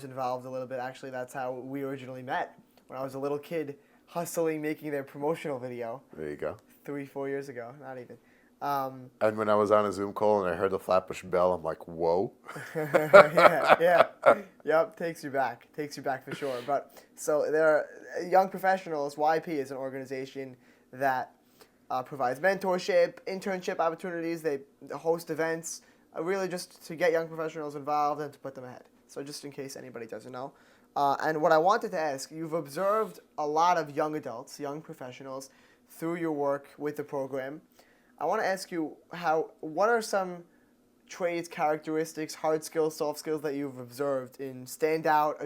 involved a little bit. Actually, that's how we originally met. When I was a little kid, hustling, making their promotional video. There you go. 3-4 years ago, not even. And when I was on a Zoom call and I heard the Flatbush bell, I'm like, whoa. Yep, takes you back for sure. But so there are Young Professionals. YP is an organization that provides mentorship, internship opportunities. They host events, really just to get young professionals involved and to put them ahead. So just in case anybody doesn't know. And what I wanted to ask, you've observed a lot of young adults, young professionals, through your work with the program. I want to ask you what are some traits, characteristics, hard skills, soft skills that you've observed in standout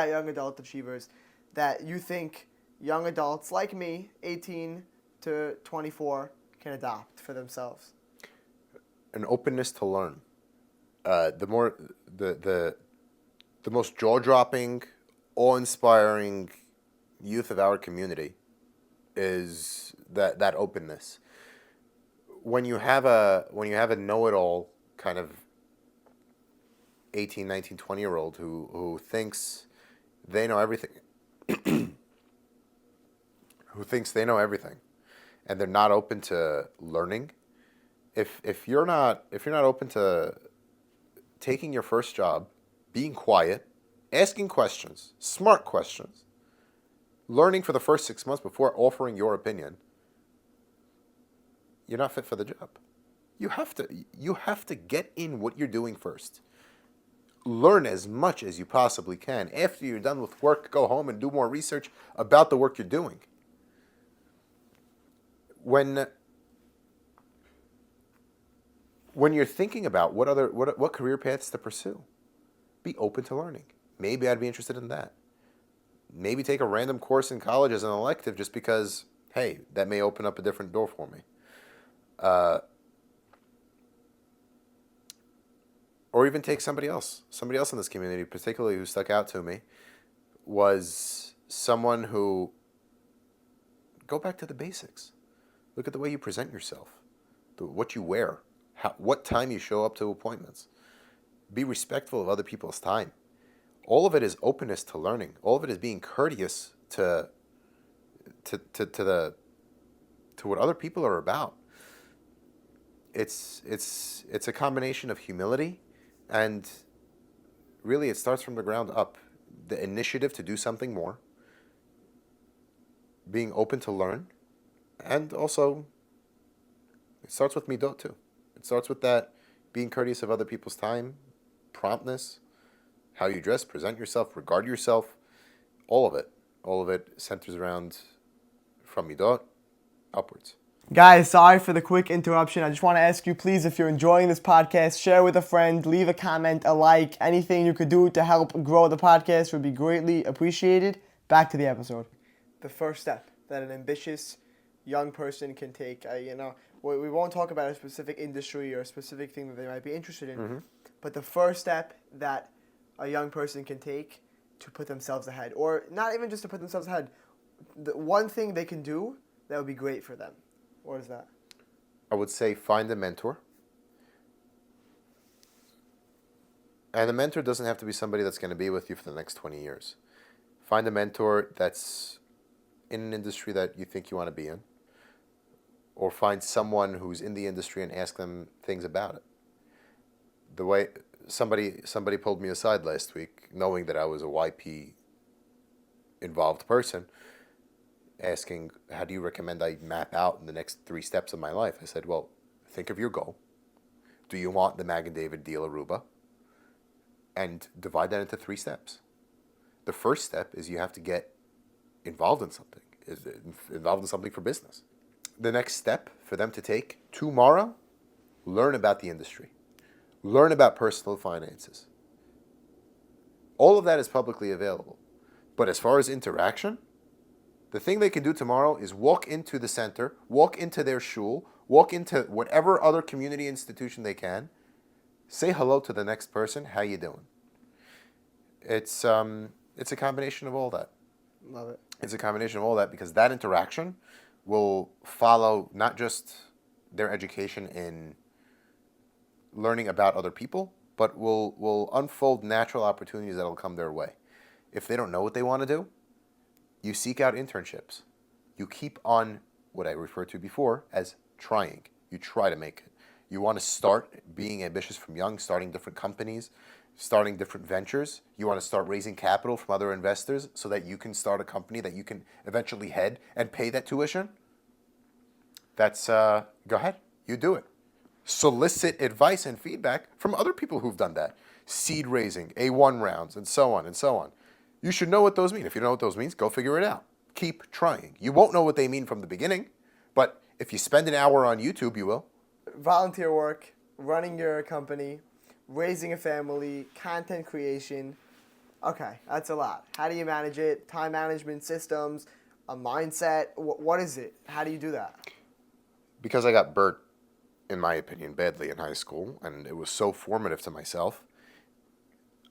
young adult achievers that you think young adults like me, 18 to 24, can adopt for themselves? An openness to learn. The most jaw-dropping, awe-inspiring youth of our community is that openness. When you have a know-it-all kind of 18, 19, 20-year-old who thinks they know everything, and they're not open to learning, if you're not open to taking your first job, being quiet, asking questions, smart questions, learning for the first 6 months before offering your opinion, you're not fit for the job. You have to get in what you're doing first. Learn as much as you possibly can. After you're done with work, go home and do more research about the work you're doing. When you're thinking about what career paths to pursue, be open to learning. Maybe I'd be interested in that. maybe take a random course in college as an elective just because, hey, that may open up a different door for me. Or even take somebody else. Somebody else in this community, particularly who stuck out to me, was someone who, go back to the basics. Look at the way you present yourself, what you wear, what time you show up to appointments. Be respectful of other people's time. All of it is openness to learning. All of it is being courteous to what other people are about. It's a combination of humility, and really it starts from the ground up. The initiative to do something more, being open to learn, and also it starts with midot too. It starts with that being courteous of other people's time, promptness, how you dress, present yourself, regard yourself, all of it. All of it centers around from midot upwards. Guys, sorry for the quick interruption. I just want to ask you, please, if you're enjoying this podcast, share with a friend, leave a comment, a like, anything you could do to help grow the podcast would be greatly appreciated. Back to the episode. The first step that an ambitious young person can take, we won't talk about a specific industry or a specific thing that they might be interested in, but the first step that a young person can take to put themselves ahead, or not even just to put themselves ahead, the one thing they can do that would be great for them. What is that? I would say find a mentor. And a mentor doesn't have to be somebody that's going to be with you for the next 20 years. Find a mentor that's in an industry that you think you want to be in. Or find someone who's in the industry and ask them things about it. The way somebody pulled me aside last week, knowing that I was a YP involved person, asking, how do you recommend I map out in the next 3 steps of my life? I said, well, think of your goal. Do you want the Mag and David deal Aruba? And divide that into 3 steps. The first step is you have to get involved in something, for business. The next step for them to take tomorrow, learn about the industry. Learn about personal finances. All of that is publicly available. But as far as interaction, the thing they can do tomorrow is walk into the center, walk into their shul, walk into whatever other community institution they can, say hello to the next person, how you doing? It's a combination of all that. Love it. It's a combination of all that because that interaction will follow not just their education in learning about other people, but will unfold natural opportunities that will come their way. If they don't know what they want to do, you seek out internships. You keep on what I referred to before as trying. You try to make it. You want to start being ambitious from young, starting different companies, starting different ventures. You want to start raising capital from other investors so that you can start a company that you can eventually head and pay that tuition. That's, go ahead, you do it. Solicit advice and feedback from other people who've done that. Seed raising, A1 rounds, and so on and so on. You should know what those mean. If you don't know what those means, go figure it out. Keep trying. You won't know what they mean from the beginning, but if you spend an hour on YouTube, you will. Volunteer work, running your company, raising a family, content creation. Okay, that's a lot. How do you manage it? Time management systems, a mindset. What is it? How do you do that? Because I got burnt, in my opinion, badly in high school, and it was so formative to myself,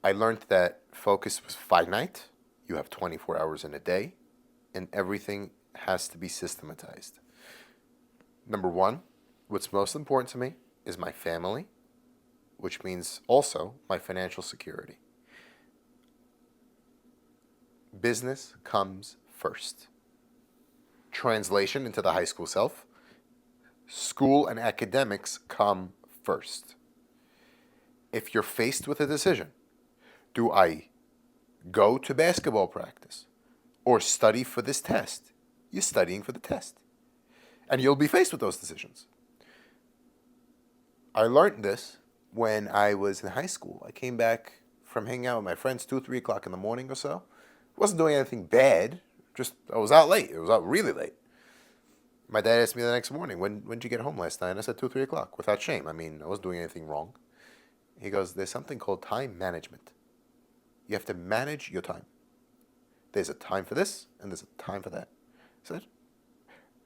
I learned that focus was finite. You have 24 hours in a day, and everything has to be systematized. Number one, what's most important to me is my family, which means also my financial security. Business comes first. Translation into the high school self, school and academics come first. If you're faced with a decision, do I go to basketball practice or study for this test? You're studying for the test. And you'll be faced with those decisions. I learned this when I was in high school. I came back from hanging out with my friends 2, 3 o'clock in the morning or so. Wasn't doing anything bad. Just, I was out late. It was out really late. My dad asked me the next morning, when did you get home last night? And I said 2, 3 o'clock, without shame. I mean, I wasn't doing anything wrong. He goes, there's something called time management. You have to manage your time. There's a time for this, and there's a time for that. I said,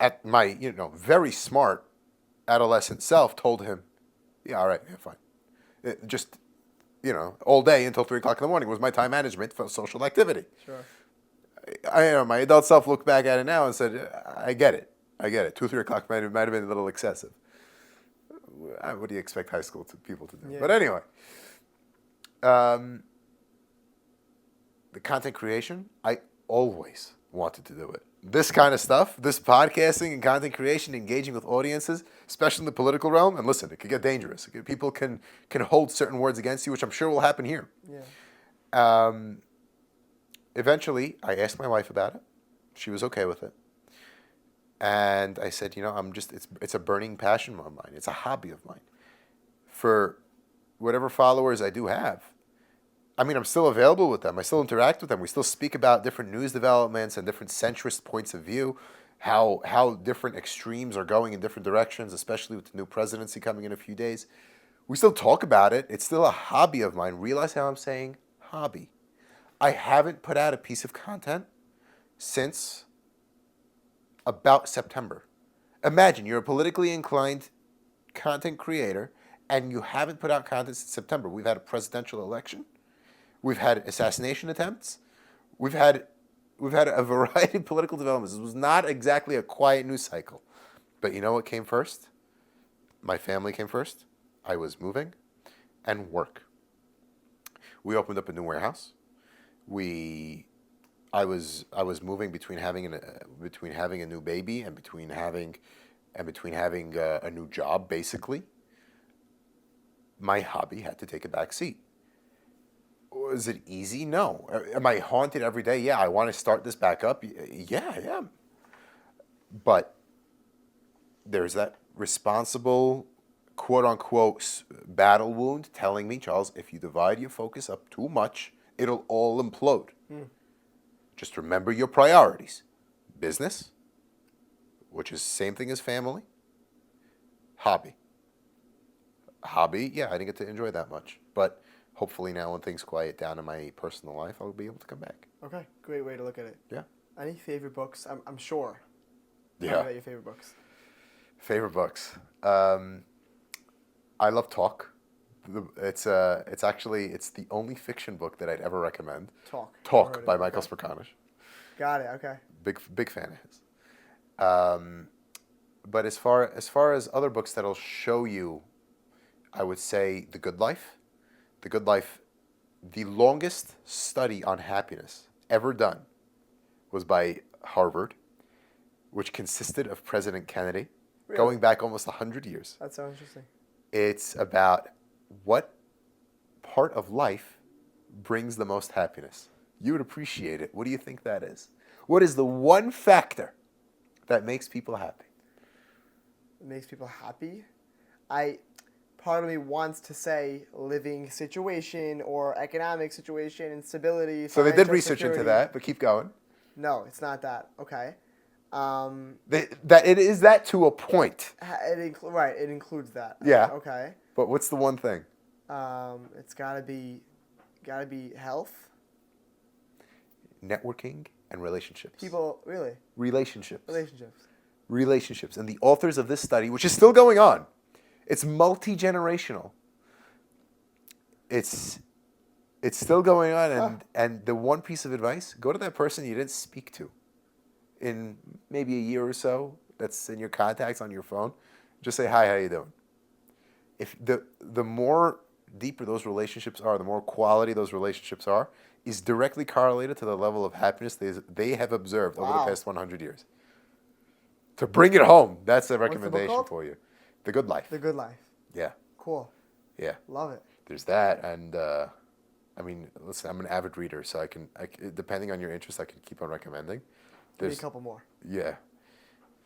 at my, very smart adolescent self told him, yeah, all right, yeah, fine. Just, all day until 3 o'clock in the morning was my time management for social activity. Sure. My adult self looked back at it now and said, I get it. 2, 3 o'clock might have been a little excessive. What do you expect high school people to do? Yeah. But anyway, the content creation, I always wanted to do it. This kind of stuff, this podcasting and content creation, engaging with audiences, especially in the political realm, and listen, it could get dangerous. People can hold certain words against you, which I'm sure will happen here. Yeah. Eventually, I asked my wife about it. She was okay with it. And I said, it's a burning passion of mine. It's a hobby of mine. For whatever followers I do have, I'm still available with them. I still interact with them. We still speak about different news developments and different centrist points of view, how different extremes are going in different directions, especially with the new presidency coming in a few days. We still talk about it. It's still a hobby of mine. Realize how I'm saying hobby. I haven't put out a piece of content since about September. Imagine you're a politically inclined content creator and you haven't put out content since September. We've had a presidential election. We've had assassination attempts. We've had a variety of political developments. It was not exactly a quiet news cycle. But you know what came first? My family came first. I was moving and work. We opened up a new warehouse. I was moving between having a new baby and between having a new job. Basically, my hobby had to take a back seat. Was it easy? No. Am I haunted every day? Yeah. I want to start this back up. Yeah, I am. But there's that responsible, quote unquote, battle wound telling me, Charles, if you divide your focus up too much, it'll all implode. Just remember your priorities. Business, which is the same thing as family. Hobby, yeah, I didn't get to enjoy that much. But hopefully now when things quiet down in my personal life, I'll be able to come back. Okay, great way to look at it. Yeah. Any favorite books? I'm sure. Yeah. Tell me about your favorite books. Favorite books. I love Talk. It's the only fiction book that I'd ever recommend. Talk by Michael Smerconish. Got it. Okay. Big fan of his. But as far as other books that'll show you, I would say The Good Life. The Good Life, the longest study on happiness ever done was by Harvard, which consisted of President Kennedy, Really? going back almost 100 years. That's so interesting. It's about what part of life brings the most happiness. You would appreciate it. What do you think that is? What is the one factor that makes people happy? It makes people happy. Part of me wants to say living situation or economic situation, instability. So they did financial research security. into that, but keep going. No, it's not that. Okay. It is that to a point. It includes that. Yeah. Okay. But what's the one thing? It's gotta be health. Networking and relationships. People, really? Relationships. And the authors of this study, which is still going on, it's multi-generational. It's still going on, and the one piece of advice, go to that person you didn't speak to in maybe a year or so, that's in your contacts on your phone. Just say, hi, how you doing? If the more deeper those relationships are, the more quality those relationships are, is directly correlated to the level of happiness they have observed over the past 100 years. To bring it home, that's a recommendation for you. The Good Life. The Good Life. Yeah. Cool. Yeah. Love it. There's that, and listen, I'm an avid reader, so I can depending on your interest, I can keep on recommending. Give me a couple more. Yeah.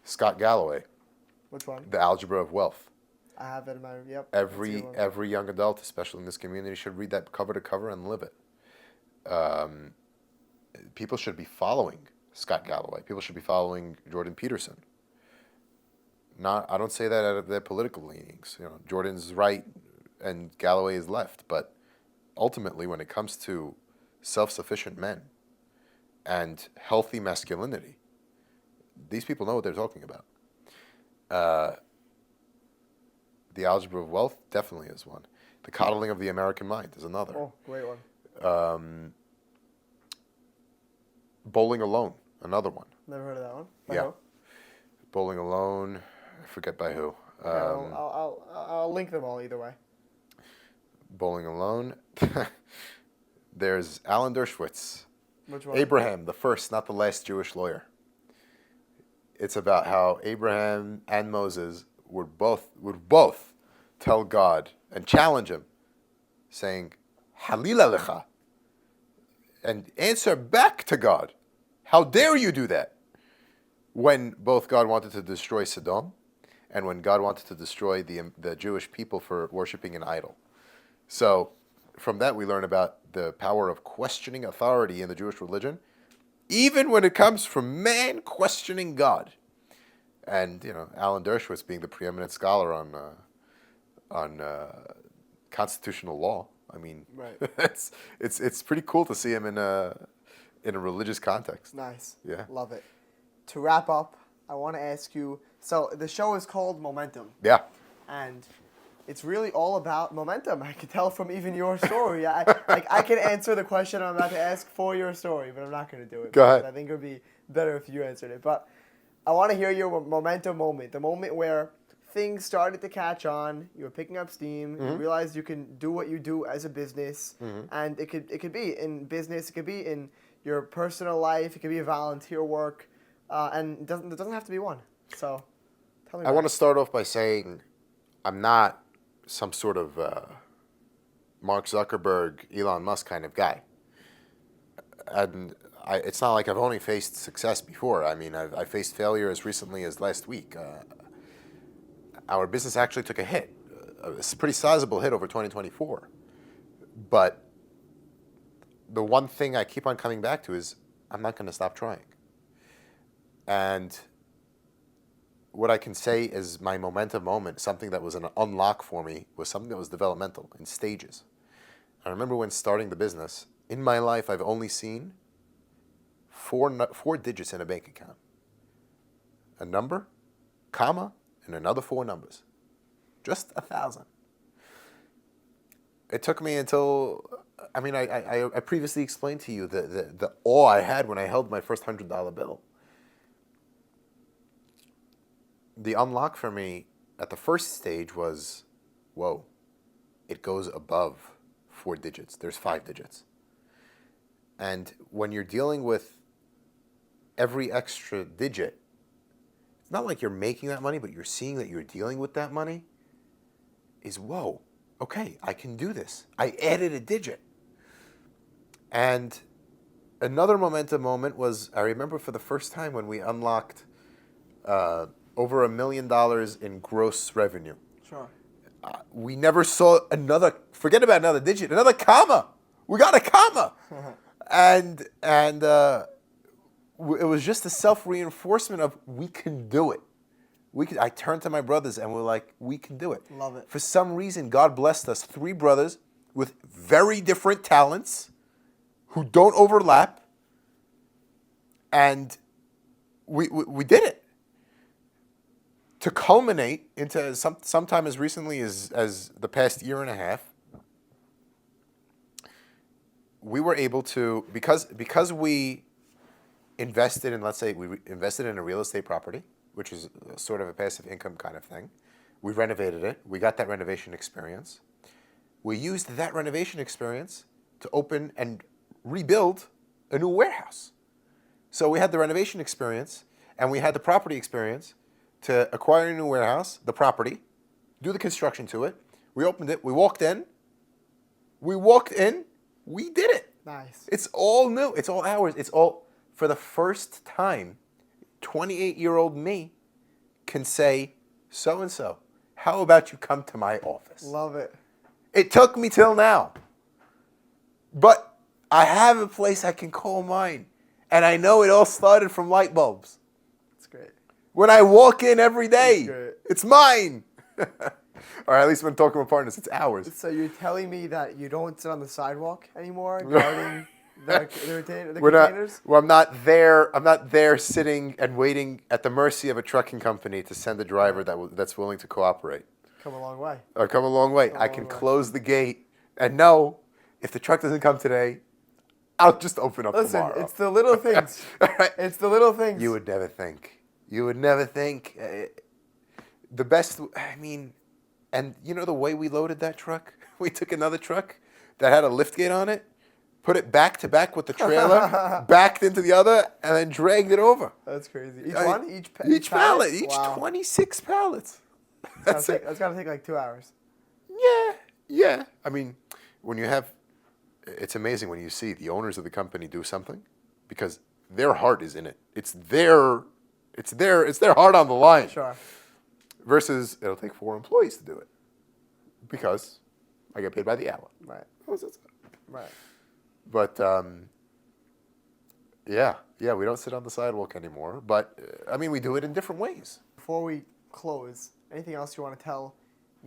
Scott Galloway. Which one? The Algebra of Wealth. I have it in my, yep. Every young adult, especially in this community, should read that cover to cover and live it. People should be following Scott Galloway. People should be following Jordan Peterson. I don't say that out of their political leanings. Jordan's right and Galloway is left, but ultimately, when it comes to self-sufficient men and healthy masculinity. These people know what they're talking about. The algebra of wealth definitely is one. The coddling of the American mind is another. Oh, great one. Bowling alone, another one. Never heard of that one. By Yeah. who? Bowling alone, I forget by who. Okay, well, I'll link them all either way. Bowling alone. There's Alan Dershowitz. Which one? Abraham, the first, not the last Jewish lawyer. It's about how Abraham and Moses would both tell God and challenge him, saying, Halila lecha, and answer back to God. How dare you do that? When both God wanted to destroy Sodom and when God wanted to destroy the Jewish people for worshiping an idol. So from that we learn about the power of questioning authority in the Jewish religion, even when it comes from man questioning God. And, Alan Dershowitz being the preeminent scholar on constitutional law. I mean, Right. it's pretty cool to see him in a religious context. Nice. Yeah. Love it. To wrap up, I want to ask you, so the show is called Momentum. Yeah. And it's really all about momentum. I can tell from even your story. I can answer the question I'm about to ask for your story, but I'm not going to do it. Go ahead. I think it would be better if you answered it. But I want to hear your momentum moment, the moment where things started to catch on, you were picking up steam, you realized you can do what you do as a business, and it could be in business, it could be in your personal life, it could be volunteer work, and it doesn't have to be one. So tell me I want to start off by saying I'm not some sort of Mark Zuckerberg, Elon Musk kind of guy. And it's not like I've only faced success before. I mean, I faced failure as recently as last week. Our business actually took a hit, a pretty sizable hit over 2024. But the one thing I keep on coming back to is I'm not going to stop trying. And what I can say is my momentum moment, something that was an unlock for me, was something that was developmental in stages. I remember when starting the business, in my life I've only seen four digits in a bank account. A number, comma, and another 4 numbers. Just 1,000. It took me until, I previously explained to you the awe I had when I held my first $100 bill. The unlock for me at the first stage was, whoa, it goes above 4 digits. There's 5 digits. And when you're dealing with every extra digit, it's not like you're making that money, but you're seeing that you're dealing with that money, is whoa, okay, I can do this. I added a digit. And another momentum moment was, I remember for the first time when we unlocked over $1 million in gross revenue. Sure. We never saw forget about another digit, another comma. We got a comma. and it was just a self-reinforcement of we can do it. I turned to my brothers and we're like, we can do it. Love it. For some reason, God blessed us 3 brothers with very different talents who don't overlap. And we did it. To culminate into sometime as recently as the past year and a half, we were able to, because we invested in, let's say, invested in a real estate property, which is sort of a passive income kind of thing. We renovated it. We got that renovation experience. We used that renovation experience to open and rebuild a new warehouse. So we had the renovation experience and we had the property experience to acquire a new warehouse, the property, do the construction to it. We opened it. We walked in. We did it. Nice. It's all new. It's all ours. It's all, for the first time, 28-year-old me can say, so-and-so, how about you come to my office? Love it. It took me till now. But I have a place I can call mine. And I know it all started from light bulbs. That's great. When I walk in every day, That's great. it's mine. Or at least when talking with partners, it's ours. So you're telling me that you don't sit on the sidewalk anymore, guarding The We're not. containers? Well, I'm not there. I'm not there sitting and waiting at the mercy of a trucking company to send a driver that's willing to cooperate. Come a long way. Or come a long way. Come a I long can way. close the gate and know if the truck doesn't come today, I'll just open up Listen, tomorrow. it's the little things. Right? It's the little things. You would never think. You would never think. The best. I mean, and you know the way we loaded that truck? We took another truck that had a lift gate on it, put it back to back with the trailer, backed into the other, and then dragged it over. That's crazy. Each I- one? Each pallet. Each Wow. 26 pallets. That's it. That's got to take like 2 hours. Yeah. I mean, when you have, it's amazing when you see the owners of the company do something, because their heart is in it. It's their heart on the line. Sure. Versus it'll take 4 employees to do it, because I get paid by the hour. Right. Right. But yeah, we don't sit on the sidewalk anymore. But I mean, we do it in different ways. Before we close, anything else you want to tell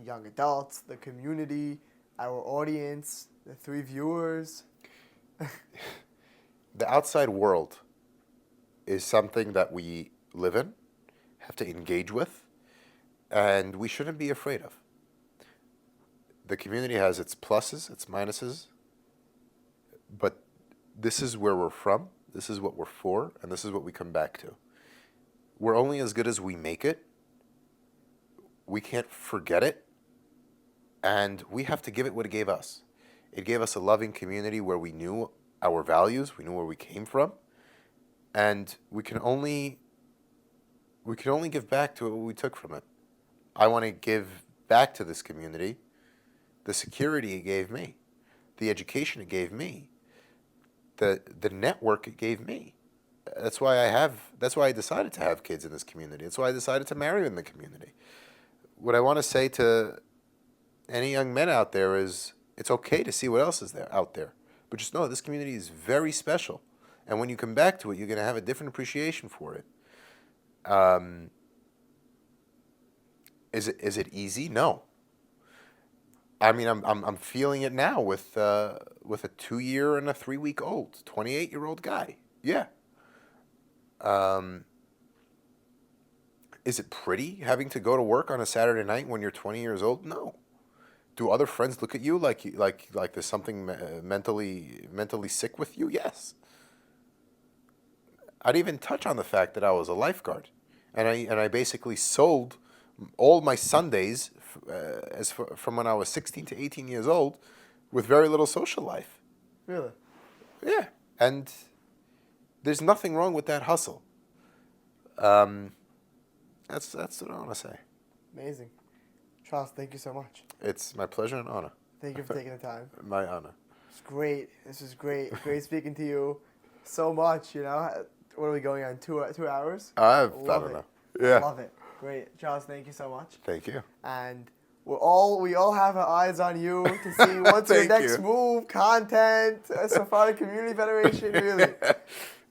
young adults, the community, our audience, the 3 viewers? The outside world is something that we live in, have to engage with, and we shouldn't be afraid of. The community has its pluses, its minuses, but this is where we're from, this is what we're for, and this is what we come back to. We're only as good as we make it. We can't forget it, and we have to give it what it gave us. It gave us a loving community where we knew our values, we knew where we came from, and we can only give back to what we took from it. I want to give back to this community the security it gave me, the education it gave me, the network it gave me. That's why I decided to have kids in this community. That's why I decided to marry in the community. What I want to say to any young men out there is, it's okay to see what else is out there, but just know this community is very special, and when you come back to it, you're going to have a different appreciation for it. Is it easy? No. I mean, I'm feeling it now with a 2-year and a 3-week-old, 28-year-old guy. Yeah. Is it pretty having to go to work on a Saturday night when you're 20 years old? No. Do other friends look at you like there's something mentally sick with you? Yes. I'd even touch on the fact that I was a lifeguard, and I basically sold all my Sundays from when I was 16 to 18 years old, with very little social life. Really? Yeah, and there's nothing wrong with that hustle. That's what I want to say. Amazing. Charles, thank you so much. It's my pleasure and honor. Thank you for taking the time. My honor. It's great. This is great. Great speaking to you so much, you know. What are we going on, 2 hours? I don't know. Yeah. Love it. Great. Charles, thank you so much. Thank you. And we all have our eyes on you to see what's your Thank next you. move, content, Sephardic Community Federation, really.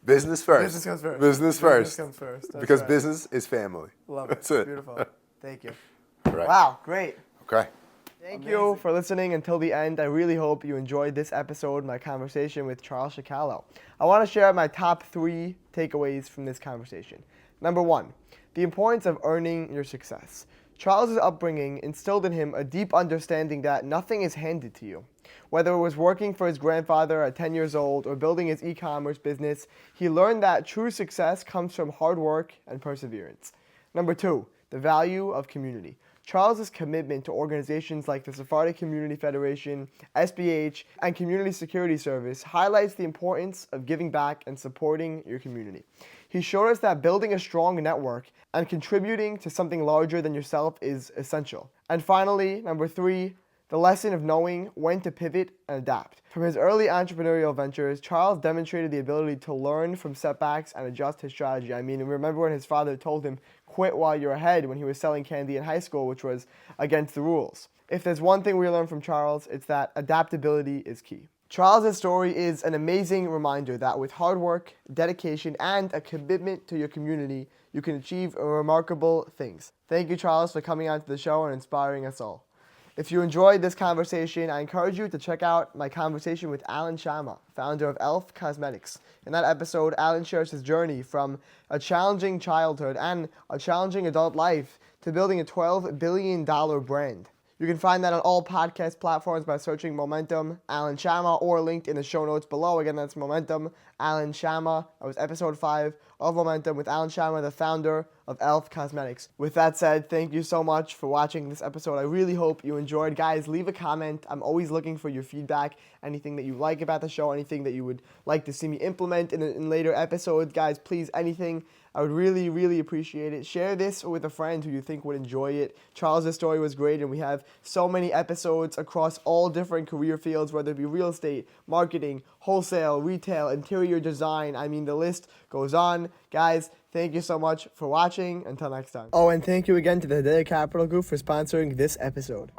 Business first. Business comes first. Business first. comes first. That's Because right. business is family. Love it. That's it. Beautiful. Thank you. Right. Wow, great. Okay. Thank you for listening until the end. I really hope you enjoyed this episode, my conversation with Charles Chakkalo. I want to share my top 3 takeaways from this conversation. Number 1, the importance of earning your success. Charles' upbringing instilled in him a deep understanding that nothing is handed to you. Whether it was working for his grandfather at 10 years old or building his e-commerce business, he learned that true success comes from hard work and perseverance. Number 2, the value of community. Charles' commitment to organizations like the Sephardic Community Federation, SBH, and Community Security Service highlights the importance of giving back and supporting your community. He showed us that building a strong network and contributing to something larger than yourself is essential. And finally, number 3, the lesson of knowing when to pivot and adapt. From his early entrepreneurial ventures, Charles demonstrated the ability to learn from setbacks and adjust his strategy. I mean, remember when his father told him, quit while you're ahead, when he was selling candy in high school, which was against the rules. If there's one thing we learned from Charles, it's that adaptability is key. Charles' story is an amazing reminder that with hard work, dedication, and a commitment to your community, you can achieve remarkable things. Thank you, Charles, for coming onto the show and inspiring us all. If you enjoyed this conversation, I encourage you to check out my conversation with Alan Shama, founder of Elf Cosmetics. In that episode, Alan shares his journey from a challenging childhood and a challenging adult life to building a $12 billion brand. You can find that on all podcast platforms by searching Momentum Alan Shama or linked in the show notes below. Again, that's Momentum Alan Shama. That was episode 5 of Momentum with Alan Shama, the founder of Elf Cosmetics. With that said, thank you so much for watching this episode. I really hope you enjoyed. Guys, leave a comment. I'm always looking for your feedback. Anything that you like about the show, anything that you would like to see me implement in later episodes. Guys, please, anything. I would really, really appreciate it. Share this with a friend who you think would enjoy it. Charles' story was great, and we have so many episodes across all different career fields, whether it be real estate, marketing, wholesale, retail, interior design. I mean, the list goes on. Guys, thank you so much for watching. Until next time. Oh, and thank you again to the Data Capital Group for sponsoring this episode.